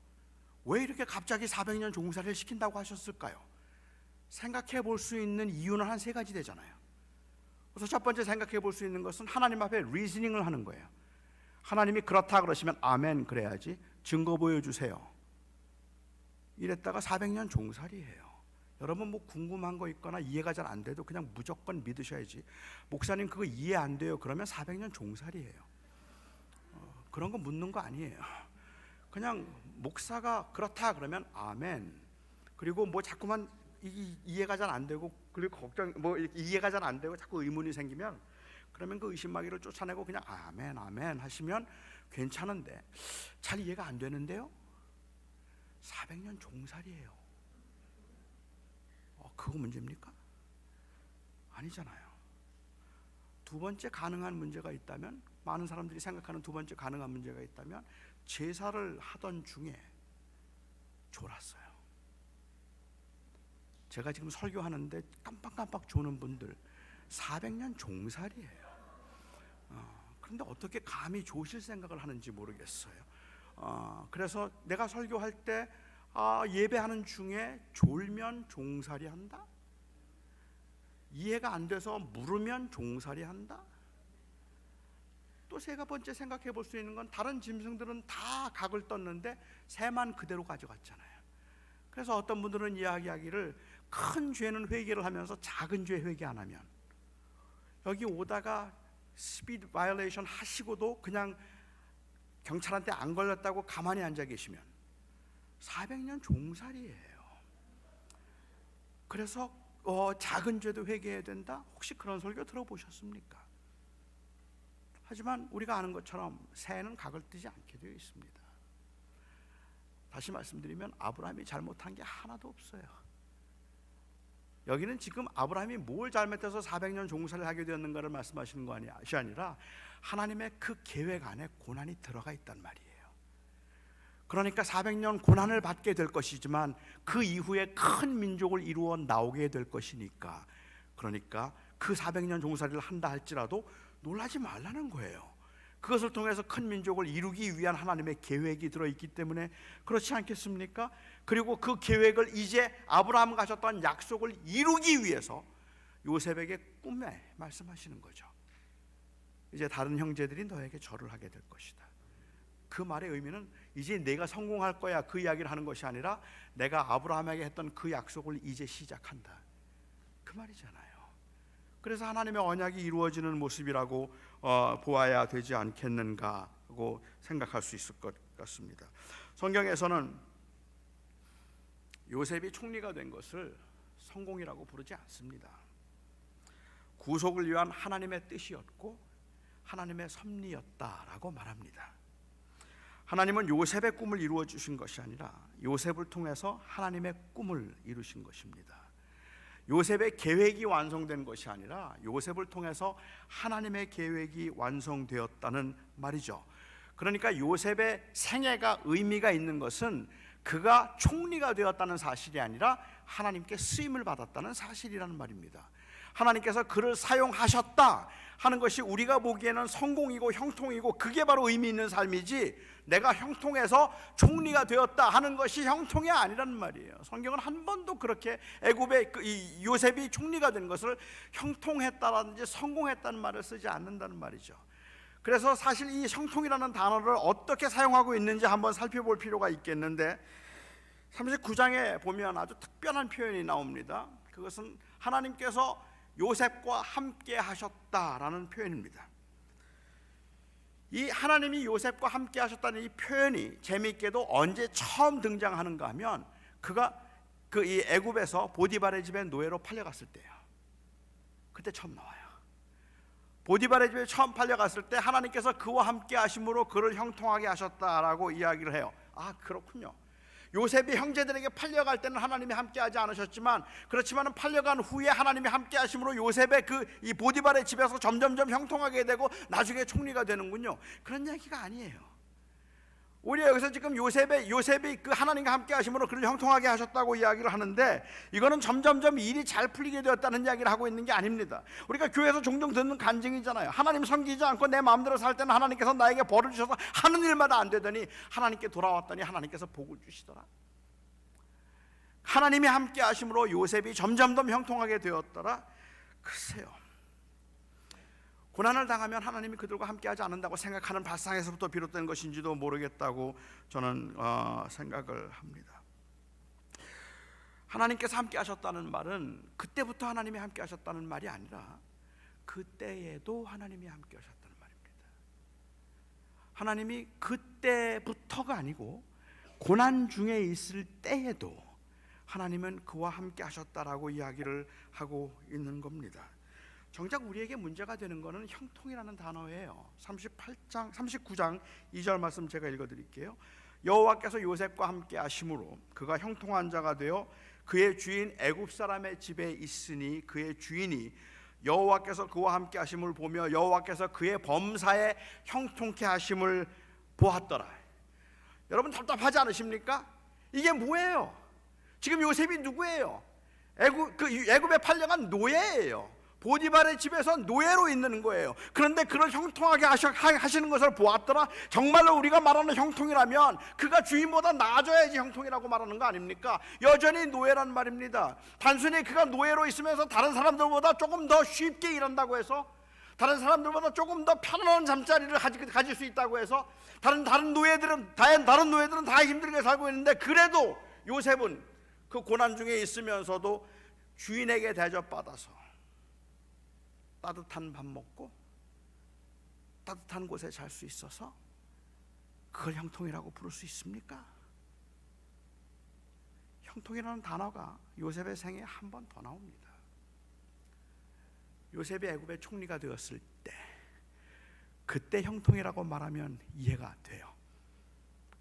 왜 이렇게 갑자기 400년 종살이를 시킨다고 하셨을까요? 생각해 볼 수 있는 이유는 한 세 가지 되잖아요. 그래서 첫 번째 생각해 볼 수 있는 것은 하나님 앞에 리즈닝을 하는 거예요. 하나님이 그렇다 그러시면 아멘 그래야지. 증거 보여주세요. 이랬다가 400년 종살이에요. 여러분 뭐 궁금한 거 있거나 이해가 잘 안 돼도 그냥 무조건 믿으셔야지. 목사님 그거 이해 안 돼요 그러면 400년 종살이에요. 그런 거 묻는 거 아니에요. 그냥 목사가 그렇다 그러면 아멘. 그리고 뭐 자꾸만 이해가 잘 안 되고 그리고 걱정 뭐 이해가 잘 안 되고 자꾸 의문이 생기면 그러면 그 의심마귀를 쫓아내고 그냥 아멘 아멘 하시면 괜찮은데 잘 이해가 안 되는데요. 400년 종살이에요. 그거 문제입니까? 아니잖아요. 두 번째 가능한 문제가 있다면, 많은 사람들이 생각하는 두 번째 가능한 문제가 있다면 제사를 하던 중에 졸았어요. 제가 지금 설교하는데 깜빡깜빡 조는 분들 400년 종살이에요. 그런데 어떻게 감히 조실 생각을 하는지 모르겠어요. 그래서 내가 설교할 때 예배하는 중에 졸면 종살이 한다? 이해가 안 돼서 물으면 종살이 한다? 또 세 번째 생각해 볼 수 있는 건 다른 짐승들은 다 각을 떴는데 새만 그대로 가져갔잖아요. 그래서 어떤 분들은 이야기하기를 큰 죄는 회개를 하면서 작은 죄 회개 안 하면 여기 오다가 스피드 바이올레이션 하시고도 그냥 경찰한테 안 걸렸다고 가만히 앉아 계시면 400년 종살이에요. 그래서 작은 죄도 회개해야 된다? 혹시 그런 설교 들어보셨습니까? 하지만 우리가 아는 것처럼 새는 각을 뜨지 않게 되어 있습니다. 다시 말씀드리면 아브라함이 잘못한 게 하나도 없어요. 여기는 지금 아브라함이 뭘 잘못해서 400년 종살이를 하게 되었는가를 말씀하시는 것이 아니라 하나님의 그 계획 안에 고난이 들어가 있단 말이에요. 그러니까 400년 고난을 받게 될 것이지만 그 이후에 큰 민족을 이루어 나오게 될 것이니까, 그러니까 그 400년 종살이를 한다 할지라도 놀라지 말라는 거예요. 그것을 통해서 큰 민족을 이루기 위한 하나님의 계획이 들어있기 때문에 그렇지 않겠습니까? 그리고 그 계획을 이제 아브라함 가졌던 약속을 이루기 위해서 요셉에게 꿈에 말씀하시는 거죠. 이제 다른 형제들이 너에게 절을 하게 될 것이다. 그 말의 의미는 이제 내가 성공할 거야 그 이야기를 하는 것이 아니라 내가 아브라함에게 했던 그 약속을 이제 시작한다 그 말이잖아요. 그래서 하나님의 언약이 이루어지는 모습이라고 보아야 되지 않겠는가 하고 생각할 수 있을 것 같습니다. 성경에서는 요셉이 총리가 된 것을 성공이라고 부르지 않습니다. 구속을 위한 하나님의 뜻이었고 하나님의 섭리였다라고 말합니다. 하나님은 요셉의 꿈을 이루어 주신 것이 아니라 요셉을 통해서 하나님의 꿈을 이루신 것입니다. 요셉의 계획이 완성된 것이 아니라 요셉을 통해서 하나님의 계획이 완성되었다는 말이죠. 그러니까 요셉의 생애가 의미가 있는 것은 그가 총리가 되었다는 사실이 아니라 하나님께 쓰임을 받았다는 사실이라는 말입니다. 하나님께서 그를 사용하셨다 하는 것이 우리가 보기에는 성공이고 형통이고 그게 바로 의미 있는 삶이지, 내가 형통해서 총리가 되었다 하는 것이 형통이 아니라는 말이에요. 성경은 한 번도 그렇게 애굽의 이 요셉이 총리가 된 것을 형통했다라든지 성공했다는 말을 쓰지 않는다는 말이죠. 그래서 사실 이 형통이라는 단어를 어떻게 사용하고 있는지 한번 살펴볼 필요가 있겠는데, 39장에 보면 아주 특별한 표현이 나옵니다. 그것은 하나님께서 요셉과 함께 하셨다라는 표현입니다. 이 하나님이 요셉과 함께 하셨다는 이 표현이 재미있게도 언제 처음 등장하는가 하면 그가 이 애굽에서 보디발의 집에 노예로 팔려갔을 때예요. 그때 처음 나와요. 보디발의 집에 처음 팔려갔을 때 하나님께서 그와 함께 하심으로 그를 형통하게 하셨다라고 이야기를 해요. 아, 그렇군요. 요셉이 형제들에게 팔려갈 때는 하나님이 함께하지 않으셨지만, 그렇지만 팔려간 후에 하나님이 함께하심으로 요셉의 이 보디발의 집에서 점점점 형통하게 되고 나중에 총리가 되는군요. 그런 얘기가 아니에요. 오히려 여기서 지금 요셉이 그 하나님과 함께 하심으로 그를 형통하게 하셨다고 이야기를 하는데, 이거는 점점점 일이 잘 풀리게 되었다는 이야기를 하고 있는 게 아닙니다. 우리가 교회에서 종종 듣는 간증이잖아요. 하나님 섬기지 않고 내 마음대로 살 때는 하나님께서 나에게 벌을 주셔서 하는 일마다 안 되더니 하나님께 돌아왔더니 하나님께서 복을 주시더라. 하나님이 함께 하심으로 요셉이 점점 더 형통하게 되었더라. 글쎄요, 고난을 당하면 하나님이 그들과 함께하지 않는다고 생각하는 발상에서부터 비롯된 것인지도 모르겠다고 저는 생각을 합니다. 하나님께서 함께하셨다는 말은 그때부터 하나님이 함께하셨다는 말이 아니라 그때에도 하나님이 함께하셨다는 말입니다. 하나님이 그때부터가 아니고 고난 중에 있을 때에도 하나님은 그와 함께하셨다라고 이야기를 하고 있는 겁니다. 정작 우리에게 문제가 되는 것은 형통이라는 단어예요. 39장 2절 말씀 제가 읽어드릴게요. 여호와께서 요셉과 함께 하심으로 그가 형통한 자가 되어 그의 주인 애굽 사람의 집에 있으니 그의 주인이 여호와께서 그와 함께 하심을 보며 여호와께서 그의 범사에 형통케 하심을 보았더라. 여러분 답답하지 않으십니까? 이게 뭐예요? 지금 요셉이 누구예요? 애굽에 팔려간 노예예요. 보디발의 집에서 노예로 있는 거예요. 그런데 그를 형통하게 하시는 것을 보았더라. 정말로 우리가 말하는 형통이라면 그가 주인보다 나아져야지 형통이라고 말하는 거 아닙니까? 여전히 노예란 말입니다. 단순히 그가 노예로 있으면서 다른 사람들보다 조금 더 쉽게 일한다고 해서, 다른 사람들보다 조금 더 편안한 잠자리를 가질 수 있다고 해서 다른 노예들은 다 힘들게 살고 있는데, 그래도 요셉은 그 고난 중에 있으면서도 주인에게 대접받아서 따뜻한 밥 먹고 따뜻한 곳에 잘 수 있어서 그걸 형통이라고 부를 수 있습니까? 형통이라는 단어가 요셉의 생에 한 번 더 나옵니다. 요셉이 애굽의 총리가 되었을 때, 그때 형통이라고 말하면 이해가 돼요.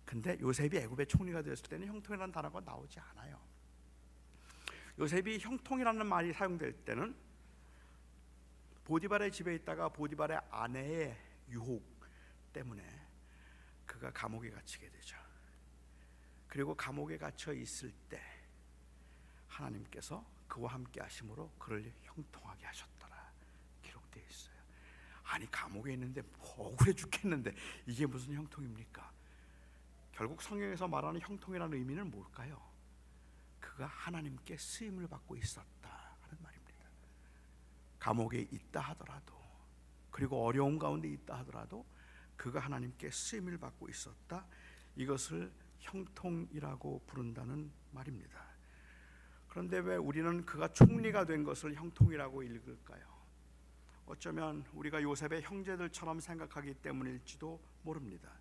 근데 요셉이 애굽의 총리가 되었을 때는 형통이라는 단어가 나오지 않아요. 요셉이 형통이라는 말이 사용될 때는 보디발의 집에 있다가 보디발의 아내의 유혹 때문에 그가 감옥에 갇히게 되죠. 그리고 감옥에 갇혀 있을 때 하나님께서 그와 함께 하심으로 그를 형통하게 하셨더라 기록되어 있어요. 아니, 감옥에 있는데 억울해 죽겠는데 이게 무슨 형통입니까? 결국 성경에서 말하는 형통이라는 의미는 뭘까요? 그가 하나님께 쓰임을 받고 있었다 하는 말입니다. 감옥에 있다 하더라도, 그리고 어려운 가운데 있다 하더라도 그가 하나님께 쓰임을 받고 있었다, 이것을 형통이라고 부른다는 말입니다. 그런데 왜 우리는 그가 총리가 된 것을 형통이라고 읽을까요? 어쩌면 우리가 요셉의 형제들처럼 생각하기 때문일지도 모릅니다.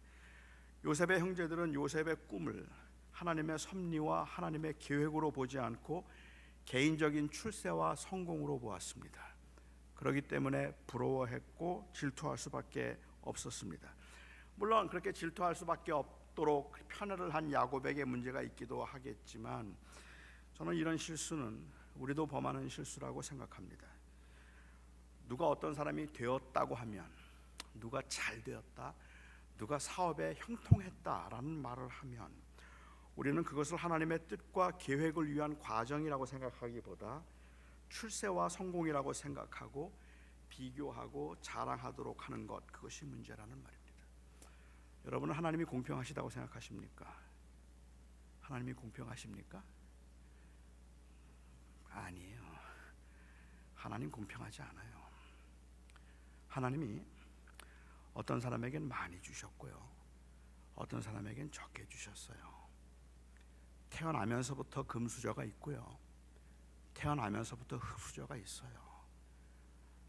요셉의 형제들은 요셉의 꿈을 하나님의 섭리와 하나님의 계획으로 보지 않고 개인적인 출세와 성공으로 보았습니다. 그렇기 때문에 부러워했고 질투할 수밖에 없었습니다. 물론 그렇게 질투할 수밖에 없도록 편애를 한 야곱에게 문제가 있기도 하겠지만, 저는 이런 실수는 우리도 범하는 실수라고 생각합니다. 누가 어떤 사람이 되었다고 하면, 누가 잘 되었다, 누가 사업에 형통했다라는 말을 하면 우리는 그것을 하나님의 뜻과 계획을 위한 과정이라고 생각하기보다 출세와 성공이라고 생각하고 비교하고 자랑하도록 하는 것, 그것이 문제라는 말입니다. 여러분은 하나님이 공평하시다고 생각하십니까? 하나님이 공평하십니까? 아니에요. 하나님 공평하지 않아요. 하나님이 어떤 사람에겐 많이 주셨고요, 어떤 사람에겐 적게 주셨어요. 태어나면서부터 금수저가 있고요, 태어나면서부터 흙수저가 있어요.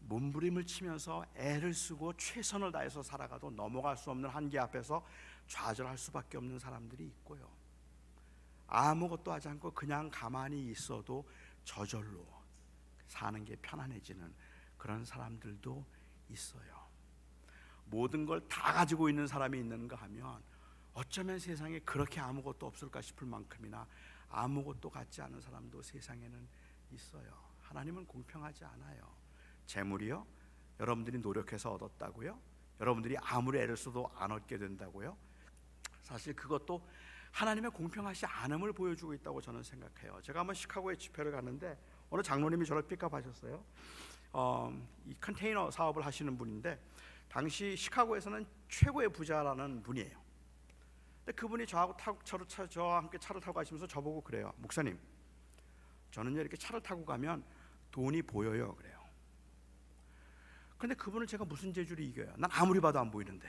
몸부림을 치면서 애를 쓰고 최선을 다해서 살아가도 넘어갈 수 없는 한계 앞에서 좌절할 수밖에 없는 사람들이 있고요, 아무것도 하지 않고 그냥 가만히 있어도 저절로 사는 게 편안해지는 그런 사람들도 있어요. 모든 걸 다 가지고 있는 사람이 있는가 하면 어쩌면 세상에 그렇게 아무것도 없을까 싶을 만큼이나 아무것도 같지 않은 사람도 세상에는 있어요. 하나님은 공평하지 않아요. 재물이요? 여러분들이 노력해서 얻었다고요? 여러분들이 아무리 애를 써도 안 얻게 된다고요? 사실 그것도 하나님의 공평하지 않음을 보여주고 있다고 저는 생각해요. 제가 한번 시카고에 집회를 갔는데 어느 장로님이 저를 픽업하셨어요. 이 컨테이너 사업을 하시는 분인데 당시 시카고에서는 최고의 부자라는 분이에요. 근데 그분이 저와 함께 차를 타고 가시면서 저보고 그래요. 목사님, 저는요 이렇게 차를 타고 가면 돈이 보여요 그래요. 그런데 그분을 제가 무슨 재주로 이겨요? 난 아무리 봐도 안 보이는데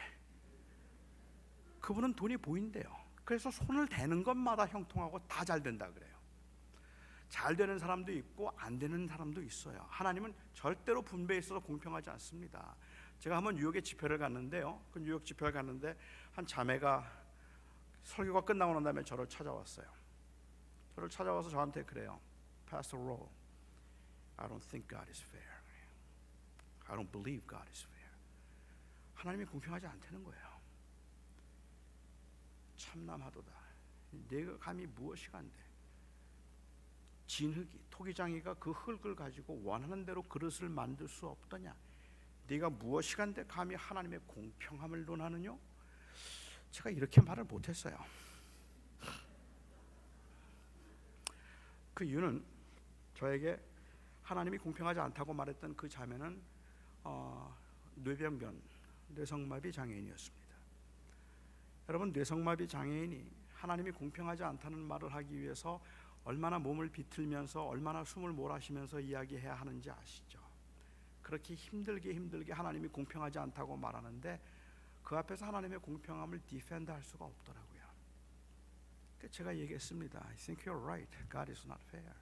그분은 돈이 보인대요. 그래서 손을 대는 것마다 형통하고 다 잘 된다 그래요. 잘 되는 사람도 있고 안 되는 사람도 있어요. 하나님은 절대로 분배에 있어서 공평하지 않습니다. 제가 한번 뉴욕에 집회를 갔는데요. 그 뉴욕 집회를 갔는데 한 자매가 설교가 끝나고 난 다음에 저를 찾아왔어요. 저를 찾아와서 저한테 그래요. Pastor Rowe, I don't think God is fair. I don't believe God is fair. 하나님이 공평하지 않다는 거예요. 참남하도다. 내가 감히 무엇이간데 진흙이 토기장이가 그 흙을 가지고 원하는 대로 그릇을 만들 수 없더냐. 네가 무엇이간데 감히 하나님의 공평함을 논하느냐. 제가 이렇게 말을 못했어요. 그 이유는 저에게 하나님이 공평하지 않다고 말했던 그 자매는 뇌병변, 뇌성마비 장애인이었습니다. 여러분, 뇌성마비 장애인이 하나님이 공평하지 않다는 말을 하기 위해서 얼마나 몸을 비틀면서 얼마나 숨을 몰아쉬면서 이야기해야 하는지 아시죠? 그렇게 힘들게 하나님이 공평하지 않다고 말하는데 그 앞에서 하나님의 공평함을 디펜드할 수가 없더라고요. 제가 얘기했습니다. I think you're right. God is not fair.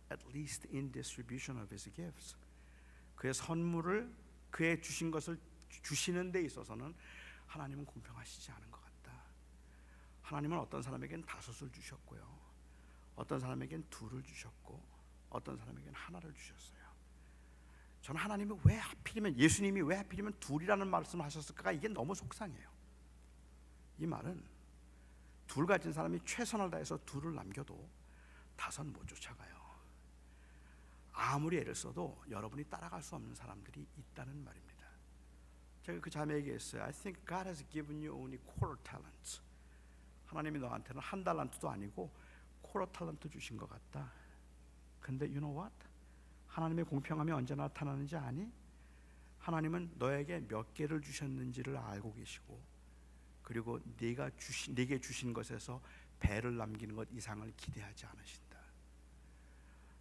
At least in distribution of His gifts. 그의 선물을 그의 주신 것을 주시는 데 있어서는 하나님은 공평하시지 않은 것 같다. 하나님은 어떤 사람에겐 5을 주셨고요, 어떤 사람에겐 2를 주셨고, 어떤 사람에겐 1를 주셨어요. 저는 하나님이 왜 하필이면, 예수님이 왜 하필이면 2이라는 말씀을 하셨을까가 이게 너무 속상해요. 이 말은 2 가진 사람이 최선을 다해서 2를 남겨도 5 못 쫓아가요. 아무리 애를 써도 여러분이 따라갈 수 없는 사람들이 있다는 말입니다. 제가 그 자매에게 했어요. I think God has given you only quarter talents. 하나님이 너한테는 1달란트도 아니고 quarter talent 주신 것 같다. 근데 you know what? 하나님의 공평함이 언제 나타나는지 아니? 하나님은 너에게 몇 개를 주셨는지를 알고 계시고, 그리고 네게 주신 것에서 배를 남기는 것 이상을 기대하지 않으신다.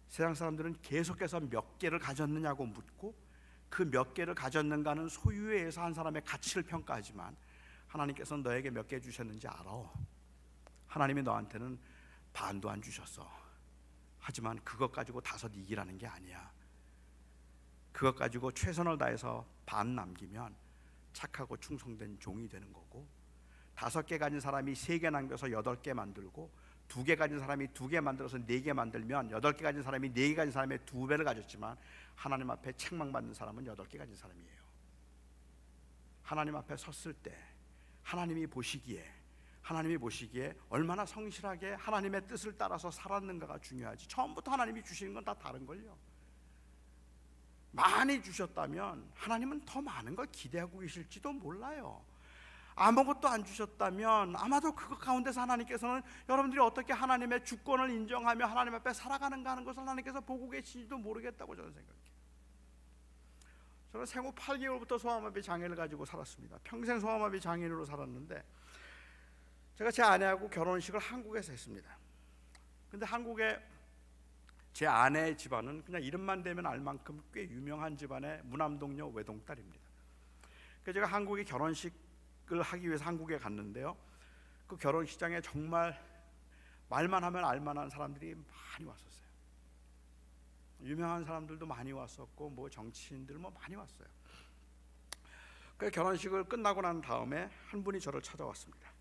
세상 사람들은 계속해서 몇 개를 가졌느냐고 묻고 그 몇 개를 가졌는가는 소유에 의해서 한 사람의 가치를 평가하지만 하나님께서는 너에게 몇 개 주셨는지 알아. 하나님이 너한테는 반도 안 주셨어. 하지만 그것 가지고 5 이기라는 게 아니야. 그것 가지고 최선을 다해서 반 남기면 착하고 충성된 종이 되는 거고, 5개 가진 사람이 3개 남겨서 8개 만들고, 2개 가진 사람이 2개 만들어서 4개 만들면 8개 가진 사람이 4개 가진 사람의 2배를 가졌지만 하나님 앞에 책망받는 사람은 8개 가진 사람이에요. 하나님 앞에 섰을 때 하나님이 보시기에 얼마나 성실하게 하나님의 뜻을 따라서 살았는가가 중요하지. 처음부터 하나님이 주시는 건 다 다른걸요. 많이 주셨다면 하나님은 더 많은 걸 기대하고 계실지도 몰라요. 아무것도 안 주셨다면 아마도 그것 가운데서 하나님께서는 여러분들이 어떻게 하나님의 주권을 인정하며 하나님 앞에 살아가는가 하는 것을 하나님께서 보고 계시지도 모르겠다고 저는 생각해요. 저는 생후 8개월부터 소아마비 장애를 가지고 살았습니다. 평생 소아마비 장애인으로 살았는데 제가 제 아내하고 결혼식을 한국에서 했습니다. 근데 한국에 제 아내의 집안은 그냥 이름만 대면 알 만큼 꽤 유명한 집안의 무남동녀 외동딸입니다. 그래서 제가 한국에 결혼식을 하기 위해서 한국에 갔는데요, 그 결혼식장에 정말 말만 하면 알만한 사람들이 많이 왔었어요. 유명한 사람들도 많이 왔었고, 뭐 정치인들 뭐 많이 왔어요. 그 결혼식을 끝나고 난 다음에 한 분이 저를 찾아왔습니다.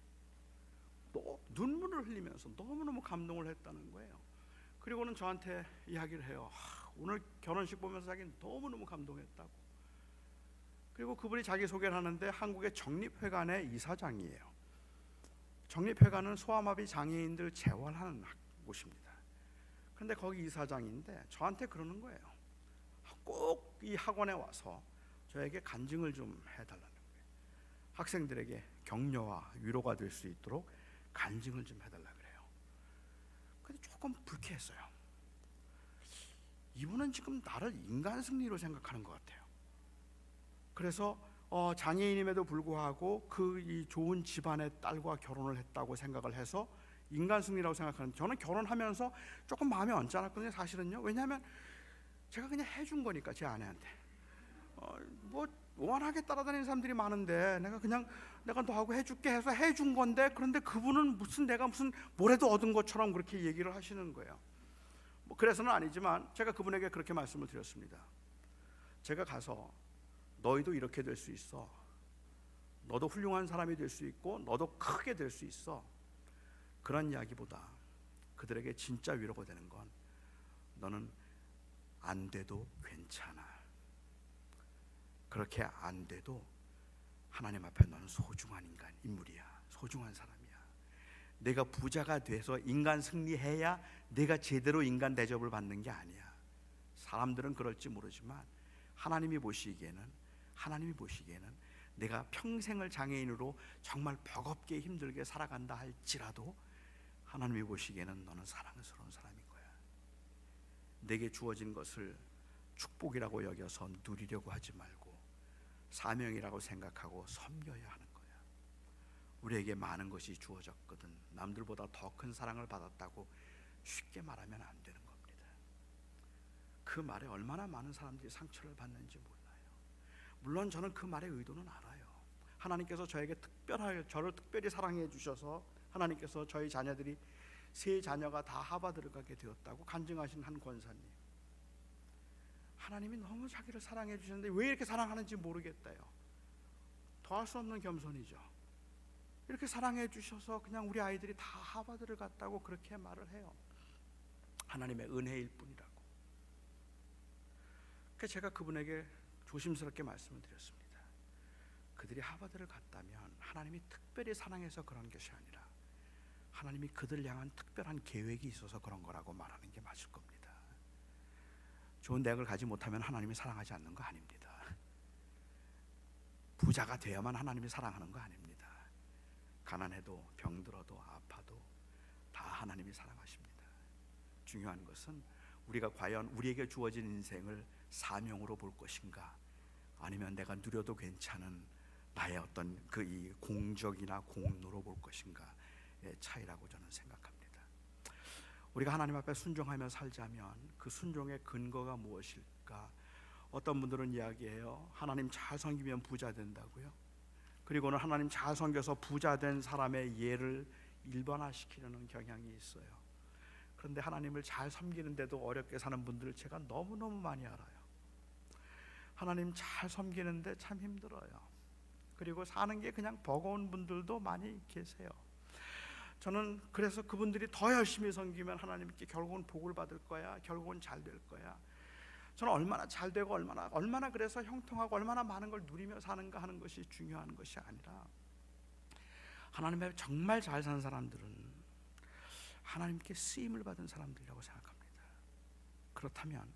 또 눈물을 흘리면서 너무너무 감동을 했다는 거예요. 그리고는 저한테 이야기를 해요. 오늘 결혼식 보면서 자기는 너무너무 감동했다고. 그리고 그분이 자기 소개를 하는데 한국의 정립회관의 이사장이에요. 정립회관은 소아마비 장애인들 재활하는 곳입니다. 그런데 거기 이사장인데 저한테 그러는 거예요. 꼭 이 학원에 와서 저에게 간증을 좀 해달라는 거예요. 학생들에게 격려와 위로가 될 수 있도록 간증을 좀 해달라 그래요. 근데 조금 불쾌했어요. 이분은 지금 나를 인간 승리로 생각하는 것 같아요. 그래서 장애인임에도 불구하고 그 이 좋은 집안의 딸과 결혼을 했다고 생각을 해서 인간 승리라고 생각하는, 저는 결혼하면서 조금 마음이 언짢았거든요. 사실은요. 왜냐하면 제가 그냥 해준 거니까 제 아내한테 뭐 원하게 따라다니는 사람들이 많은데 내가 너하고 해줄게 해서 해준 건데, 그런데 그분은 내가 무슨 뭐라도 얻은 것처럼 그렇게 얘기를 하시는 거예요. 뭐 그래서는 아니지만 제가 그분에게 그렇게 말씀을 드렸습니다. 제가 가서 너희도 이렇게 될 수 있어, 너도 훌륭한 사람이 될 수 있고 너도 크게 될 수 있어, 그런 이야기보다 그들에게 진짜 위로가 되는 건 너는 안 돼도 괜찮아. 그렇게 안 돼도 하나님 앞에 너는 소중한 인물이야. 소중한 사람이야. 내가 부자가 돼서 인간 승리해야 내가 제대로 인간 대접을 받는 게 아니야. 사람들은 그럴지 모르지만 하나님이 보시기에는 내가 평생을 장애인으로 정말 버겁게 힘들게 살아간다 할지라도 하나님이 보시기에는 너는 사랑스러운 사람인 거야. 내게 주어진 것을 축복이라고 여겨서 누리려고 하지 말고 사명이라고 생각하고 섬겨야 하는 거야. 우리에게 많은 것이 주어졌거든 남들보다 더 큰 사랑을 받았다고 쉽게 말하면 안 되는 겁니다. 그 말에 얼마나 많은 사람들이 상처를 받는지 몰라요. 물론 저는 그 말의 의도는 알아요. 하나님께서 저를 특별히 사랑해 주셔서 하나님께서 저희 자녀들이 3자녀가 다 하버드를 가게 되었다고 간증하신 한 권사님, 하나님이 너무 자기를 사랑해 주셨는데 왜 이렇게 사랑하는지 모르겠다요. 더할 수 없는 겸손이죠. 이렇게 사랑해 주셔서 그냥 우리 아이들이 다 하버드를 갔다고 그렇게 말을 해요. 하나님의 은혜일 뿐이라고. 그래서 제가 그분에게 조심스럽게 말씀을 드렸습니다. 그들이 하버드를 갔다면 하나님이 특별히 사랑해서 그런 것이 아니라 하나님이 그들 향한 특별한 계획이 있어서 그런 거라고 말하는 게 맞을 겁니다. 좋은 대학을 가지 못하면 하나님이 사랑하지 않는 거 아닙니다. 부자가 되어야만 하나님이 사랑하는 거 아닙니다. 가난해도 병들어도 아파도 다 하나님이 사랑하십니다. 중요한 것은 우리가 과연 우리에게 주어진 인생을 사명으로 볼 것인가, 아니면 내가 누려도 괜찮은 나의 어떤 그 이 공적이나 공로로 볼 것인가의 차이라고 저는 생각합니다. 우리가 하나님 앞에 순종하며 살자면 그 순종의 근거가 무엇일까? 어떤 분들은 이야기해요. 하나님 잘 섬기면 부자 된다고요. 그리고는 하나님 잘 섬겨서 부자 된 사람의 예를 일반화시키려는 경향이 있어요. 그런데 하나님을 잘 섬기는데도 어렵게 사는 분들을 제가 너무너무 많이 알아요. 하나님 잘 섬기는데 참 힘들어요. 그리고 사는 게 그냥 버거운 분들도 많이 계세요. 저는 그래서 그분들이 더 열심히 섬기면 하나님께 결국은 복을 받을 거야, 결국은 잘 될 거야. 저는 얼마나 잘 되고 얼마나 그래서 형통하고 얼마나 많은 걸 누리며 사는가 하는 것이 중요한 것이 아니라, 하나님의 정말 잘 사는 사람들은 하나님께 쓰임을 받은 사람들이라고 생각합니다. 그렇다면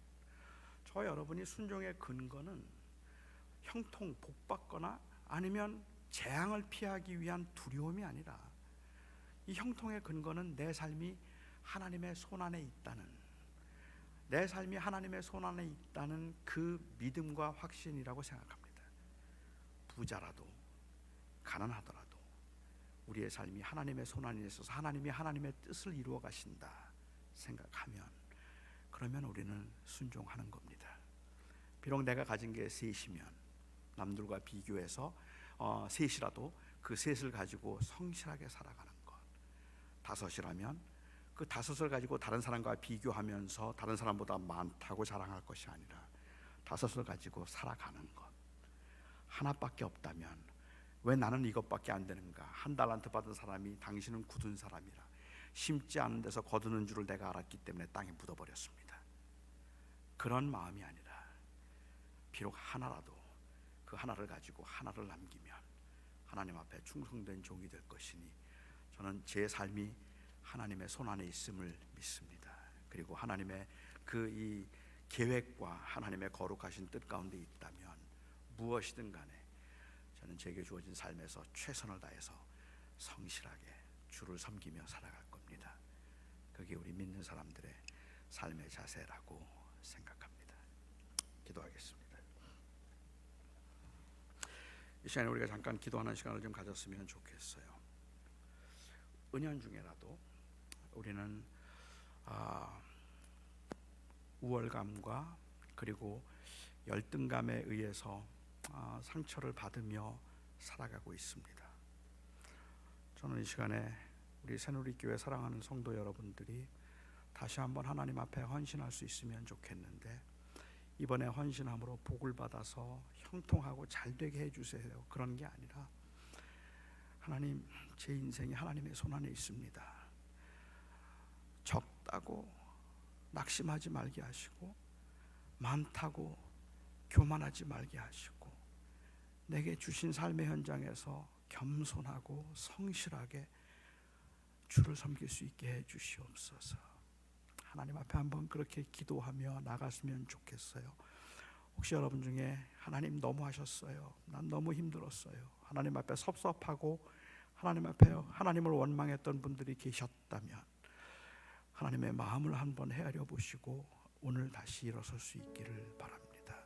저 여러분이 순종의 근거는 형통, 복받거나 아니면 재앙을 피하기 위한 두려움이 아니라, 이 형통의 근거는 내 삶이 하나님의 손안에 있다는, 내 삶이 하나님의 손안에 있다는 그 믿음과 확신이라고 생각합니다. 부자라도 가난하더라도 우리의 삶이 하나님의 손안에 있어서 하나님이 하나님의 뜻을 이루어 가신다 생각하면, 그러면 우리는 순종하는 겁니다. 비록 내가 가진 게 셋이면 남들과 비교해서 셋이라도 그 셋을 가지고 성실하게 살아가는 것, 다섯이라면 그 다섯을 가지고 다른 사람과 비교하면서 다른 사람보다 많다고 자랑할 것이 아니라 다섯을 가지고 살아가는 것. 하나밖에 없다면 왜 나는 이것밖에 안 되는가? 1달란트 받은 사람이 당신은 굳은 사람이라 심지 않은 데서 거두는 줄을 내가 알았기 때문에 땅에 묻어버렸습니다. 그런 마음이 아니라 비록 하나라도 그 하나를 가지고 하나를 남기면 하나님 앞에 충성된 종이 될 것이니 저는 제 삶이 하나님의 손안에 있음을 믿습니다. 그리고 하나님의 그 이 계획과 하나님의 거룩하신 뜻 가운데 있다면 무엇이든 간에 저는 제게 주어진 삶에서 최선을 다해서 성실하게 주를 섬기며 살아갈 겁니다. 그게 우리 믿는 사람들의 삶의 자세라고 생각합니다. 기도하겠습니다. 이 시간에 우리가 잠깐 기도하는 시간을 좀 가졌으면 좋겠어요. 은연중에라도 우리는 우월감과 그리고 열등감에 의해서 상처를 받으며 살아가고 있습니다. 저는 이 시간에 우리 새누리교회 사랑하는 성도 여러분들이 다시 한번 하나님 앞에 헌신할 수 있으면 좋겠는데, 이번에 헌신함으로 복을 받아서 형통하고 잘되게 해주세요, 그런 게 아니라 하나님, 제 인생이 하나님의 손안에 있습니다. 적다고 낙심하지 말게 하시고, 많다고 교만하지 말게 하시고, 내게 주신 삶의 현장에서 겸손하고 성실하게 주를 섬길 수 있게 해 주시옵소서. 하나님 앞에 한번 그렇게 기도하며 나갔으면 좋겠어요. 혹시 여러분 중에 하나님 너무 하셨어요, 난 너무 힘들었어요, 하나님 앞에 섭섭하고 하나님 앞에 하나님을 원망했던 분들이 계셨다면 하나님의 마음을 한번 헤아려 보시고 오늘 다시 일어설 수 있기를 바랍니다.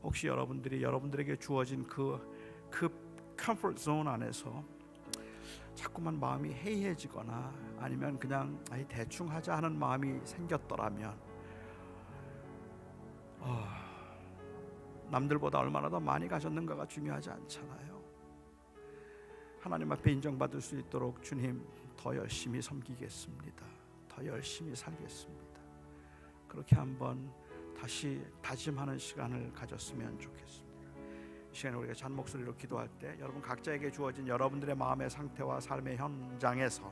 혹시 여러분들에게 주어진 그 컴포트 존 안에서 자꾸만 마음이 해이해지거나 아니면 그냥 대충 하자 하는 마음이 생겼더라면 남들보다 얼마나 더 많이 가졌는가가 중요하지 않잖아요. 하나님 앞에 인정받을 수 있도록 주님, 더 열심히 섬기겠습니다, 더 열심히 살겠습니다, 그렇게 한번 다시 다짐하는 시간을 가졌으면 좋겠습니다. 이 시간에 우리가 잔 목소리로 기도할 때 여러분 각자에게 주어진 여러분들의 마음의 상태와 삶의 현장에서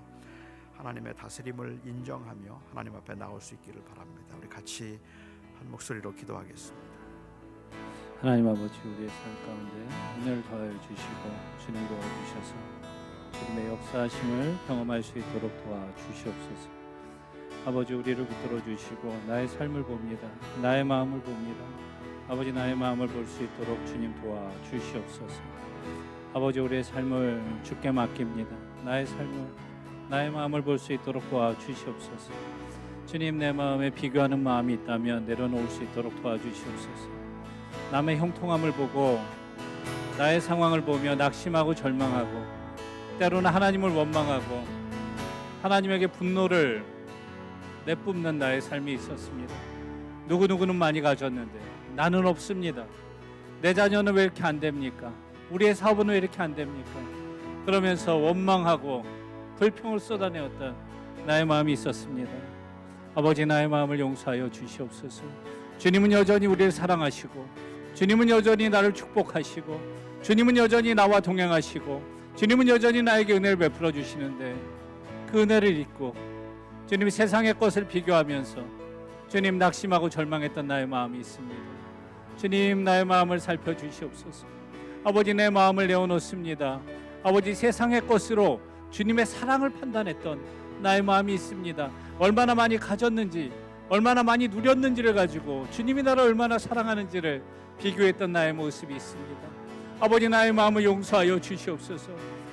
하나님의 다스림을 인정하며 하나님 앞에 나올 수 있기를 바랍니다. 우리 같이 한 목소리로 기도하겠습니다. 하나님 아버지, 우리의 삶 가운데 은혜를 더하여 주시고 주님 도와주셔서 주님의 역사하심을 경험할 수 있도록 도와주시옵소서. 아버지, 우리를 붙들어 주시고 나의 삶을 봅니다, 나의 마음을 봅니다. 아버지, 나의 마음을 볼 수 있도록 주님 도와주시옵소서. 아버지, 우리의 삶을 주께 맡깁니다. 나의 삶을, 나의 마음을 볼 수 있도록 도와주시옵소서. 주님, 내 마음에 비교하는 마음이 있다면 내려놓을 수 있도록 도와주시옵소서. 남의 형통함을 보고 나의 상황을 보며 낙심하고 절망하고 때로는 하나님을 원망하고 하나님에게 분노를 내뿜는 나의 삶이 있었습니다. 누구누구는 많이 가졌는데 나는 없습니다. 내 자녀는 왜 이렇게 안 됩니까? 우리의 사업은 왜 이렇게 안 됩니까? 그러면서 원망하고 불평을 쏟아내었던 나의 마음이 있었습니다. 아버지, 나의 마음을 용서하여 주시옵소서. 주님은 여전히 우리를 사랑하시고 주님은 여전히 나를 축복하시고 주님은 여전히 나와 동행하시고 주님은 여전히 나에게 은혜를 베풀어 주시는데, 그 은혜를 잊고 주님 세상의 것을 비교하면서 주님 낙심하고 절망했던 나의 마음이 있습니다. 주님, 나의 마음을 살펴주시옵소서. 아버지, 내 마음을 내어놓습니다. 아버지, 세상의 것으로 주님의 사랑을 판단했던 나의 마음이 있습니다. 얼마나 많이 가졌는지, 얼마나 많이 누렸는지를 가지고 주님이 나를 얼마나 사랑하는지를 비교했던 나의 모습이 있습니다. 아버지, 나의 마음을 용서하여 주시옵소서.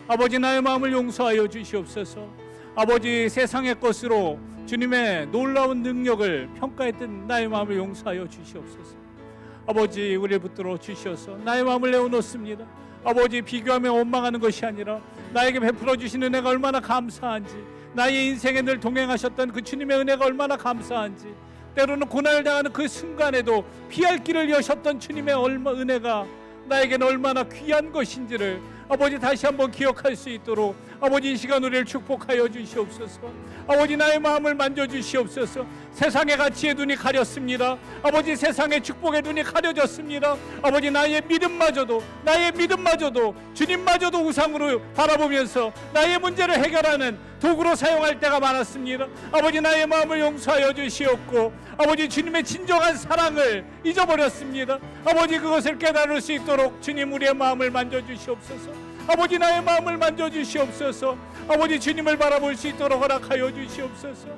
아버지, 나의 마음을 용서하여 주시옵소서. 아버지, 세상의 것으로 주님의 놀라운 능력을 평가했던 나의 마음을 용서하여 주시옵소서. 아버지, 우리를 붙들어 주셔서 나의 마음을 내어놓습니다. 아버지, 비교하며 원망하는 것이 아니라 나에게 베풀어 주신 은혜가 얼마나 감사한지, 나의 인생에 늘 동행하셨던 그 주님의 은혜가 얼마나 감사한지, 때로는 고난을 당하는 그 순간에도 피할 길을 여셨던 주님의 은혜가 나에게는 얼마나 귀한 것인지를 아버지 다시 한번 기억할 수 있도록 아버지, 이 시간 우리를 축복하여 주시옵소서. 아버지, 나의 마음을 만져주시옵소서. 세상의 가치의 눈이 가렸습니다. 아버지, 세상의 축복의 눈이 가려졌습니다. 아버지, 나의 믿음마저도 주님마저도 우상으로 바라보면서 나의 문제를 해결하는 도구로 사용할 때가 많았습니다. 아버지, 나의 마음을 용서하여 주시옵고 아버지, 주님의 진정한 사랑을 잊어버렸습니다. 아버지, 그것을 깨달을 수 있도록 주님, 우리의 마음을 만져주시옵소서. 아버지, 나의 마음을 만져주시옵소서. 아버지 주님을 바라볼 수 있도록 허락하여 주시옵소서.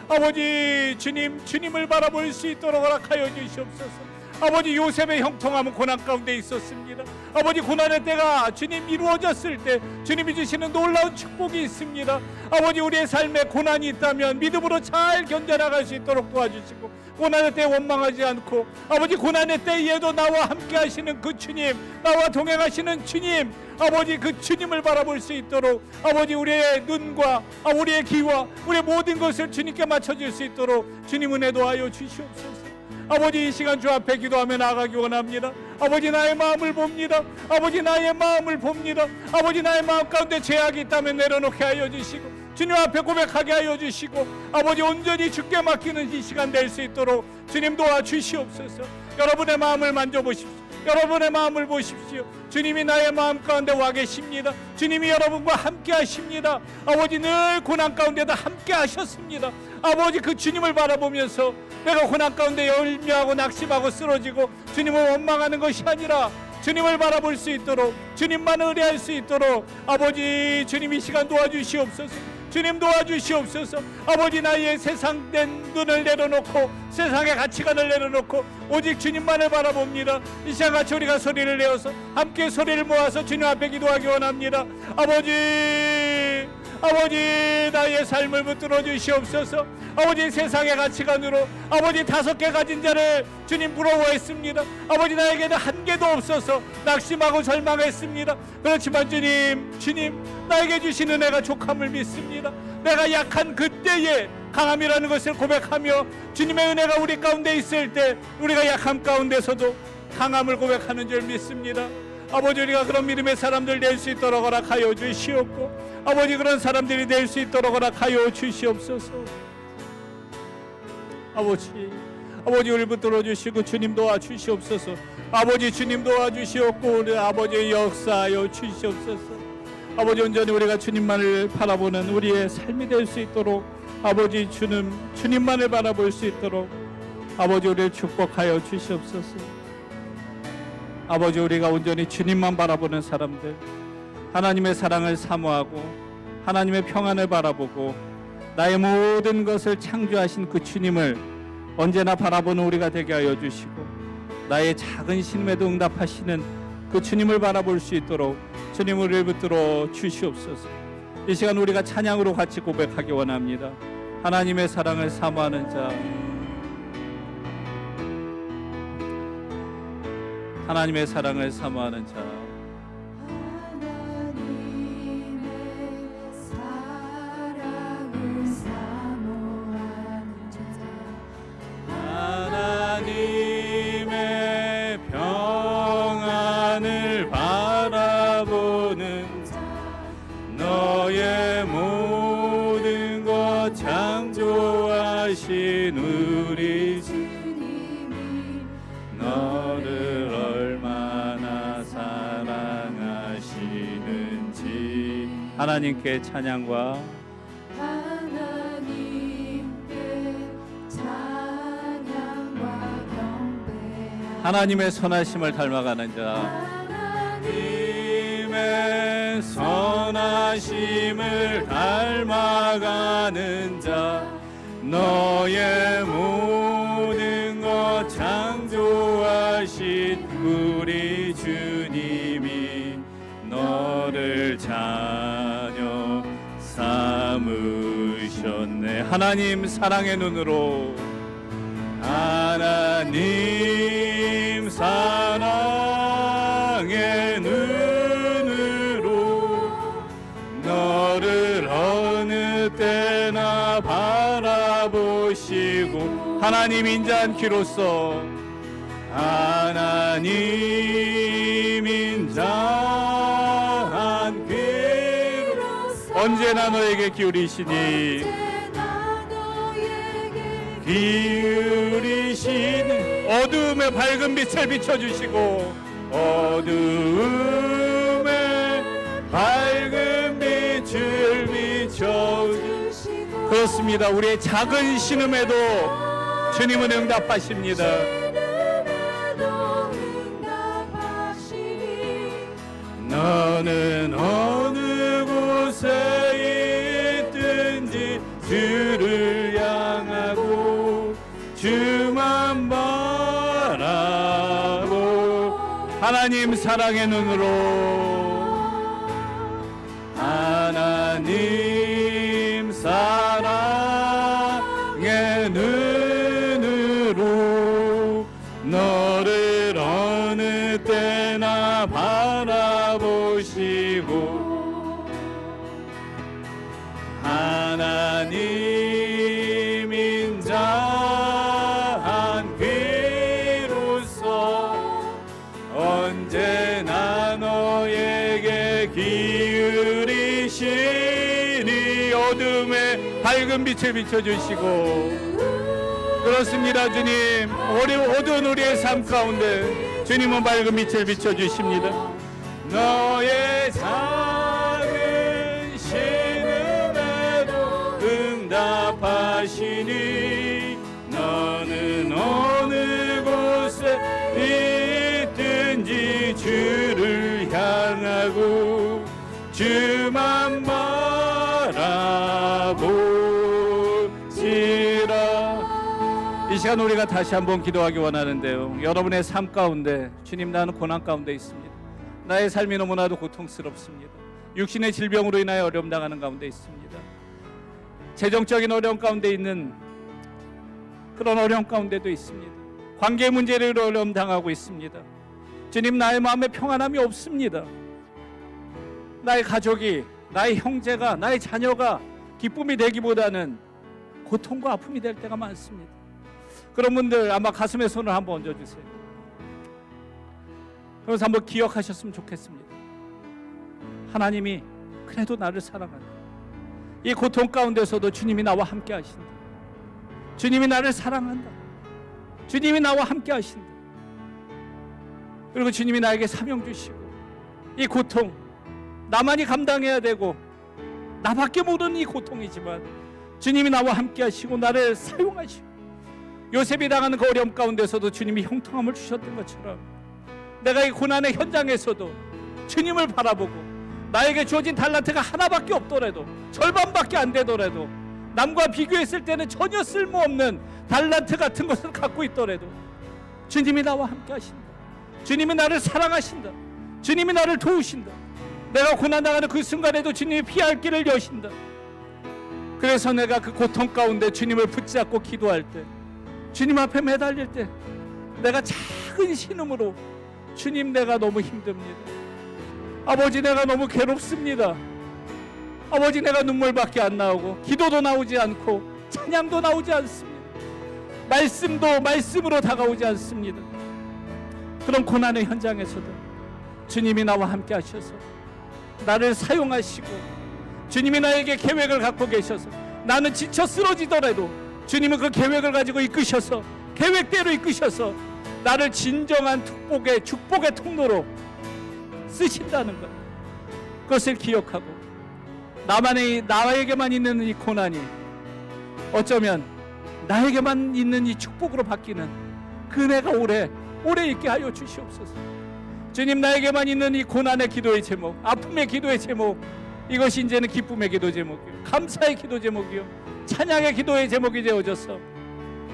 아버지 주님, 주님을 바라볼 수 있도록 허락하여 주시옵소서. 아버지 요셉의 형통함은 고난 가운데 있었습니다. 아버지 고난의 때가 주님 이루어졌을 때 주님이 주시는 놀라운 축복이 있습니다. 아버지 우리의 삶에 고난이 있다면 믿음으로 잘 견뎌나갈 수 있도록 도와주시고, 고난의 때에 원망하지 않고 아버지 고난의 때에도 나와 함께 하시는 그 주님, 나와 동행하시는 주님, 아버지 그 주님을 바라볼 수 있도록 아버지 우리의 눈과 우리의 귀와 우리의 모든 것을 주님께 맞춰줄 수 있도록 주님 은혜 도하여 주시옵소서. 아버지 이 시간 주 앞에 기도하며 나아가기 원합니다. 아버지 나의 마음을 봅니다. 아버지 나의 마음을 봅니다. 아버지 나의 마음 가운데 죄악이 있다면 내려놓게 하여 주시고 주님 앞에 고백하게 하여 주시고 아버지 온전히 주께 맡기는 이 시간 될 수 있도록 주님 도와주시옵소서. 여러분의 마음을 만져보십시오. 여러분의 마음을 보십시오. 주님이 나의 마음 가운데 와 계십니다. 주님이 여러분과 함께 하십니다. 아버지 늘 고난 가운데도 함께 하셨습니다. 아버지 그 주님을 바라보면서 내가 고난 가운데 열매하고 낙심하고 쓰러지고 주님을 원망하는 것이 아니라 주님을 바라볼 수 있도록, 주님만 의뢰할 수 있도록 아버지 주님 이 시간 도와주시옵소서. 주님 도와주시옵소서. 아버지 나의 세상된 눈을 내려놓고 세상의 가치관을 내려놓고 오직 주님만을 바라봅니다. 이 시간 같이 우리가 소리를 내어서 함께 소리를 모아서 주님 앞에 기도하기 원합니다. 아버지, 아버지 나의 삶을 붙들어 주시옵소서. 아버지 세상의 가치관으로 아버지 5개 가진 자를 주님 부러워했습니다. 아버지 나에게는 한 개도 없어서 낙심하고 절망했습니다. 그렇지만 주님 나에게 주신 은혜가 족함을 믿습니다. 내가 약한 그때에 강함이라는 것을 고백하며 주님의 은혜가 우리 가운데 있을 때 우리가 약함 가운데서도 강함을 고백하는 줄 믿습니다. 아버지 우리가 그런 믿음의 사람들 될 수 있도록 허락하여 주시옵고 아버지 그런 사람들이 될 수 있도록 허락하여 주시옵소서. 아버지 우리 붙들어 주시고 주님 도와주시옵소서. 아버지 주님 도와주시옵고 우리 아버지 역사하여 주시옵소서. 아버지 온전히 우리가 주님만을 바라보는 우리의 삶이 될 수 있도록 아버지 주님만을 바라볼 수 있도록 아버지 우리를 축복하여 주시옵소서. 아버지 우리가 온전히 주님만 바라보는 사람들, 하나님의 사랑을 사모하고 하나님의 평안을 바라보고 나의 모든 것을 창조하신 그 주님을 언제나 바라보는 우리가 되게 하여 주시고 나의 작은 신음에도 응답하시는 그 주님을 바라볼 수 있도록 주님 우리를 붙들어 주시옵소서. 이 시간 우리가 찬양으로 같이 고백하기 원합니다. 하나님의 사랑을 사모하는 자, 하나님의 사랑을 사모하는 자, 하나님의 평안을 바라보는 자, 너의 모든 것 창조하신 우리 주님이 너를 얼마나 사랑하시는지 하나님께 찬양과 하나님의 선하심을 닮아가는 자, 하나님의 선하심을 닮아가는 자, 너의 모든 것 창조하신 우리 주님이 너를 자녀 삼으셨네. 하나님 사랑의 눈으로, 하나님 사랑의 눈으로 너를 어느 때나 바라보시고 하나님 인자한 귀로서, 하나님 인자한 귀로서 언제나 너에게 기울이시니 기울이시는 어두움에 밝은 빛을 비춰주시고 어두움에 밝은 빛을 비춰주시고 그렇습니다. 우리의 작은 신음에도 주님은 응답하십니다. 너는 어느 곳에 주를 향하고 주만 바라보 하나님 사랑의 눈으로 하나님 사랑의 눈으로 너를 어느 때나 바라보시고 하나님 인자한 귀로서 언제나 너에게 기울이시니 어둠에 밝은 빛을 비춰주시고 그렇습니다. 주님 어두운 우리의 삶 가운데 주님은 밝은 빛을 비춰주십니다. 너의 작은 신음에도 응답하시니 너는 어느 곳에 있든지 주를 향하고 주만 바라보시라. 이 시간 우리가 다시 한번 기도하기 원하는데요, 여러분의 삶 가운데 주님 나는 고난 가운데 있습니다. 나의 삶이 너무나도 고통스럽습니다. 육신의 질병으로 인하여 어려움 당하는 가운데 있습니다. 재정적인 어려움 가운데 있는 그런 어려움 가운데도 있습니다. 관계 문제로 어려움 당하고 있습니다. 주님 나의 마음에 평안함이 없습니다. 나의 가족이, 나의 형제가, 나의 자녀가 기쁨이 되기보다는 고통과 아픔이 될 때가 많습니다. 그런 분들 아마 가슴에 손을 한번 얹어주세요. 그래서 한번 기억하셨으면 좋겠습니다. 하나님이 그래도 나를 사랑한다. 이 고통 가운데서도 주님이 나와 함께 하신다. 주님이 나를 사랑한다. 주님이 나와 함께 하신다. 그리고 주님이 나에게 사명 주시고 이 고통 나만이 감당해야 되고 나밖에 모르는 이 고통이지만 주님이 나와 함께 하시고 나를 사용하시고 요셉이 당하는 그 어려움 가운데서도 주님이 형통함을 주셨던 것처럼 내가 이 고난의 현장에서도 주님을 바라보고 나에게 주어진 달란트가 하나밖에 없더라도 절반밖에 안 되더라도 남과 비교했을 때는 전혀 쓸모없는 달란트 같은 것을 갖고 있더라도 주님이 나와 함께 하신다. 주님이 나를 사랑하신다. 주님이 나를 도우신다. 내가 고난당하는 그 순간에도 주님이 피할 길을 여신다. 그래서 내가 그 고통 가운데 주님을 붙잡고 기도할 때 주님 앞에 매달릴 때 내가 작은 신음으로 주님 내가 너무 힘듭니다. 아버지 내가 너무 괴롭습니다. 아버지 내가 눈물밖에 안 나오고 기도도 나오지 않고 찬양도 나오지 않습니다. 말씀도 말씀으로 다가오지 않습니다. 그런 고난의 현장에서도 주님이 나와 함께 하셔서 나를 사용하시고 주님이 나에게 계획을 갖고 계셔서 나는 지쳐 쓰러지더라도 주님은 그 계획을 가지고 이끄셔서 계획대로 이끄셔서 나를 진정한 축복의 통로로 쓰신다는 것, 그것을 기억하고 나에게만 있는 이 고난이 어쩌면 나에게만 있는 이 축복으로 바뀌는 그 은혜가 오래 있게 하여 주시옵소서. 주님 나에게만 있는 이 고난의 기도의 제목, 아픔의 기도의 제목, 이것이 이제는 기쁨의 기도 제목이요, 감사의 기도 제목이요, 찬양의 기도의 제목이 되어져서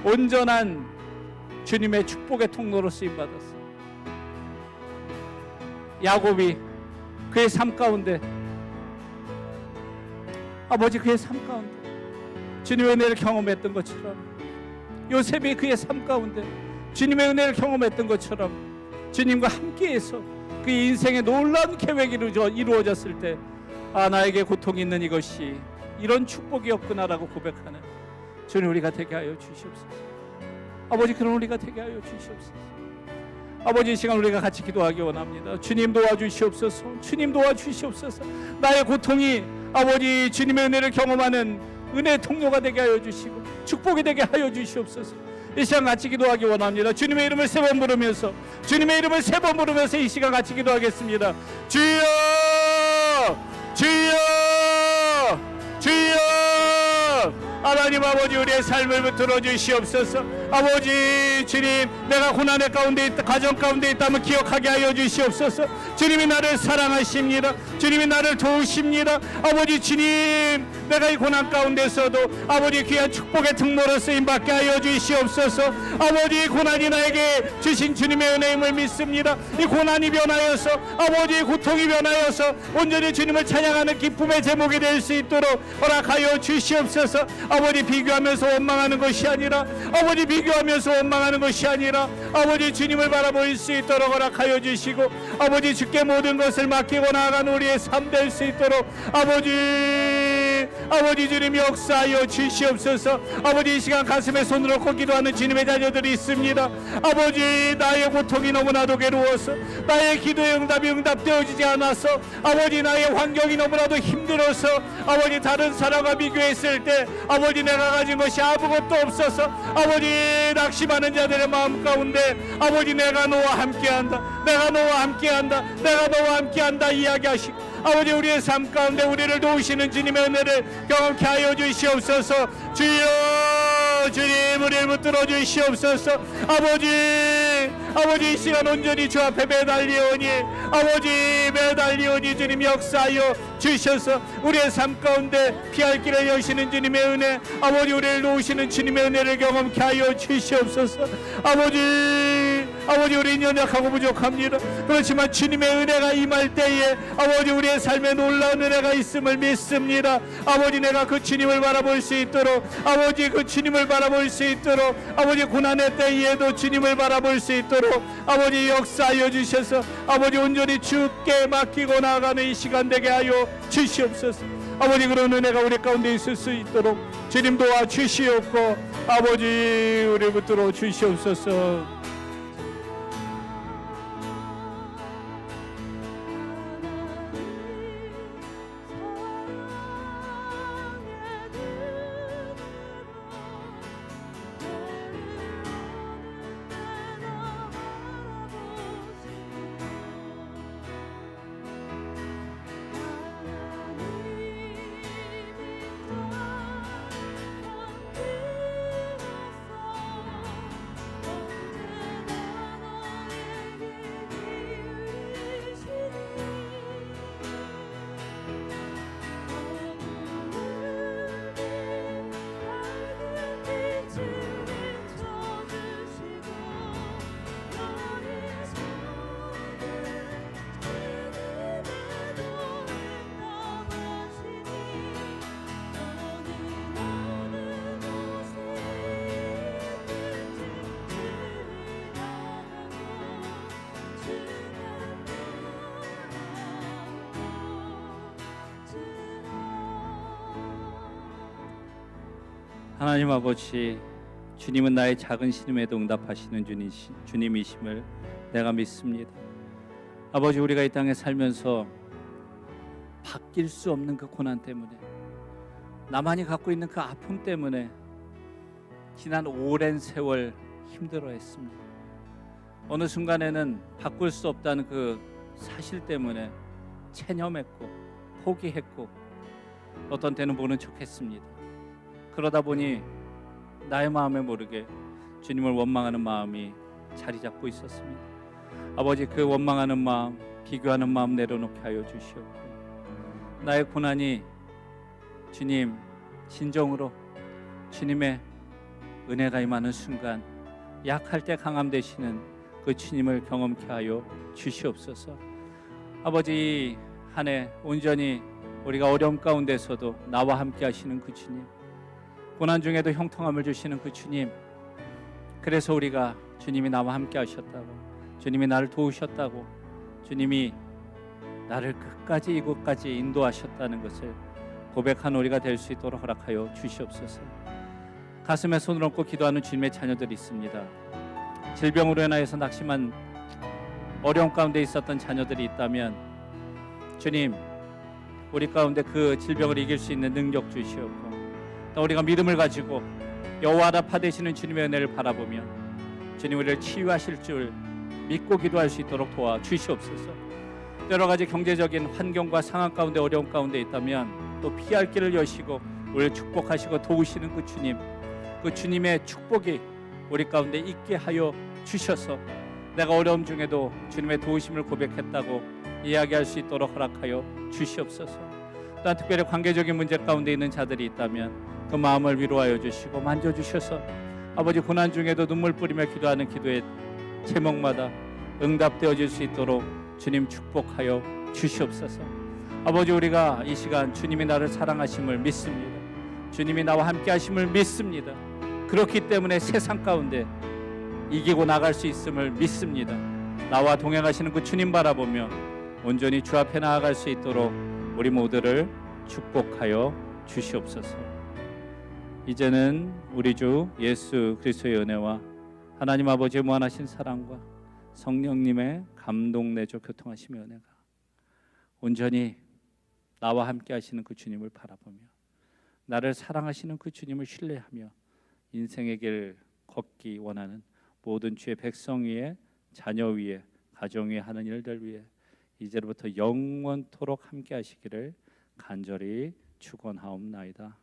온전한 주님의 축복의 통로로 쓰임받았어. 야곱이 그의 삶 가운데, 아버지 그의 삶 가운데 주님의 은혜를 경험했던 것처럼, 요셉이 그의 삶 가운데 주님의 은혜를 경험했던 것처럼 주님과 함께해서 그 인생의 놀라운 계획이 이루어졌을 때, 아 나에게 고통이 있는 이것이 이런 축복이었구나라고 고백하는 주님 우리가 되게 하여 주시옵소서. 아버지 그런 우리가 되게 하여 주시옵소서. 아버지 이 시간 우리가 같이 기도하기 원합니다. 주님 도와주시옵소서. 주님 도와주시옵소서. 나의 고통이 아버지 주님의 은혜를 경험하는 은혜의 통로가 되게 하여 주시고 축복이 되게 하여 주시옵소서. 이 시간 같이 기도하기 원합니다. 주님의 이름을 세 번 부르면서, 주님의 이름을 세 번 부르면서 이 시간 같이 기도하겠습니다. 주여 주여 주여. 하나님 아버지 우리의 삶을 붙들어 주시옵소서. 아버지 주님 내가 고난의 가운데 있다, 가정 가운데 있다면 기억하게 하여 주시옵소서. 주님이 나를 사랑하십니다. 주님이 나를 도우십니다. 아버지 주님 내가 이 고난 가운데서도 아버지 귀한 축복의 특모로 쓰임받게 하여 주시옵소서. 아버지 고난이 나에게 주신 주님의 은혜임을 믿습니다. 이 고난이 변하여서 아버지의 고통이 변하여서 온전히 주님을 찬양하는 기쁨의 제목이 될 수 있도록 허락하여 주시옵소서. 아버지 비교하면서 원망하는 것이 아니라 아버지 비교하면서 원망하는 것이 아니라 아버지 주님을 바라볼 수 있도록 허락하여 주시고 아버지 주께 모든 것을 맡기고 나아가는 우리의 삶 될 수 있도록 아버지 주님 역사하여 주시옵소서. 아버지 이 시간 가슴에 손을 얹고 기도하는 주님의 자녀들이 있습니다. 아버지 나의 고통이 너무나도 괴로워서 나의 기도의 응답이 응답되어지지 않아서 아버지 나의 환경이 너무나도 힘들어서 아버지 다른 사람과 비교했을 때 아버지 내가 가진 것이 아무것도 없어서 아버지 낙심하는 자들의 마음 가운데 아버지 내가 너와 함께한다, 내가 너와 함께한다, 내가 너와 함께한다 이야기하시고 아버지 우리의 삶 가운데 우리를 도우시는 주님의 은혜를 경험케 하여 주시옵소서. 주여 주님 우리를 붙들어 주시옵소서. 아버지 이 시간 온전히 주 앞에 매달리오니 아버지 매달리오니 주님 역사하여 주셔서 우리의 삶 가운데 피할 길을 여시는 주님의 은혜 아버지 우리를 도우시는 주님의 은혜를 경험케 하여 주시옵소서. 아버지 우리는 연약하고 부족합니다. 그렇지만 주님의 은혜가 임할 때에 아버지 우리의 삶에 놀라운 은혜가 있음을 믿습니다. 아버지 내가 그 주님을 바라볼 수 있도록 아버지 그 주님을 바라볼 수 있도록 아버지 고난의 때에도 주님을 바라볼 수 있도록 아버지 역사하여 주셔서 아버지 온전히 주께 맡기고 나아가는 이 시간 되게 하여 주시옵소서. 아버지 그런 은혜가 우리 가운데 있을 수 있도록 주님 도와주시옵고 아버지 우리 붙들어 주시옵소서. 하나님 아버지, 주님은 나의 작은 신음에도 응답하시는 주님이심을 내가 믿습니다. 아버지, 우리가 이 땅에 살면서 바뀔 수 없는 그 고난 때문에, 나만이 갖고 있는 그 아픔 때문에 지난 오랜 세월 힘들어했습니다. 어느 순간에는 바꿀 수 없다는 그 사실 때문에 체념했고 포기했고 어떤 때는 모른 척했습니다. 그러다 보니 나의 마음에 모르게 주님을 원망하는 마음이 자리 잡고 있었습니다. 아버지, 그 원망하는 마음, 비교하는 마음 내려놓게 하여 주시옵고, 나의 고난이 주님 진정으로 주님의 은혜가 임하는 순간 약할 때 강함 되시는 그 주님을 경험케 하여 주시옵소서. 아버지, 한 해 온전히 우리가 어려움 가운데서도 나와 함께 하시는 그 주님, 고난 중에도 형통함을 주시는 그 주님, 그래서 우리가 주님이 나와 함께 하셨다고, 주님이 나를 도우셨다고, 주님이 나를 끝까지 이곳까지 인도하셨다는 것을 고백한 우리가 될 수 있도록 허락하여 주시옵소서. 가슴에 손을 얹고 기도하는 주님의 자녀들이 있습니다. 질병으로 인하여서 낙심한 어려움 가운데 있었던 자녀들이 있다면 주님, 우리 가운데 그 질병을 이길 수 있는 능력 주시옵고, 또 우리가 믿음을 가지고 여호와 라파 되시는 주님의 은혜를 바라보며 주님 우리를 치유하실 줄 믿고 기도할 수 있도록 도와주시옵소서. 여러 가지 경제적인 환경과 상황 가운데 어려움 가운데 있다면 또 피할 길을 여시고 우리를 축복하시고 도우시는 그 주님, 그 주님의 축복이 우리 가운데 있게 하여 주셔서 내가 어려움 중에도 주님의 도우심을 고백했다고 이야기할 수 있도록 허락하여 주시옵소서. 또한 특별히 관계적인 문제 가운데 있는 자들이 있다면 그 마음을 위로하여 주시고 만져주셔서 아버지 고난 중에도 눈물 뿌리며 기도하는 기도의 제목마다 응답되어질 수 있도록 주님 축복하여 주시옵소서. 아버지, 우리가 이 시간 주님이 나를 사랑하심을 믿습니다. 주님이 나와 함께 하심을 믿습니다. 그렇기 때문에 세상 가운데 이기고 나갈 수 있음을 믿습니다. 나와 동행하시는 그 주님 바라보며 온전히 주 앞에 나아갈 수 있도록 우리 모두를 축복하여 주시옵소서. 이제는 우리 주 예수 그리스도의 은혜와 하나님 아버지의 무한하신 사랑과 성령님의 감동 내조 교통하심의 은혜가 온전히 나와 함께 하시는 그 주님을 바라보며 나를 사랑하시는 그 주님을 신뢰하며 인생의 길 걷기 원하는 모든 주의 백성 위에, 자녀 위에, 가정 위에 하는 일들 위에 이제부터 영원토록 함께 하시기를 간절히 축원하옵나이다.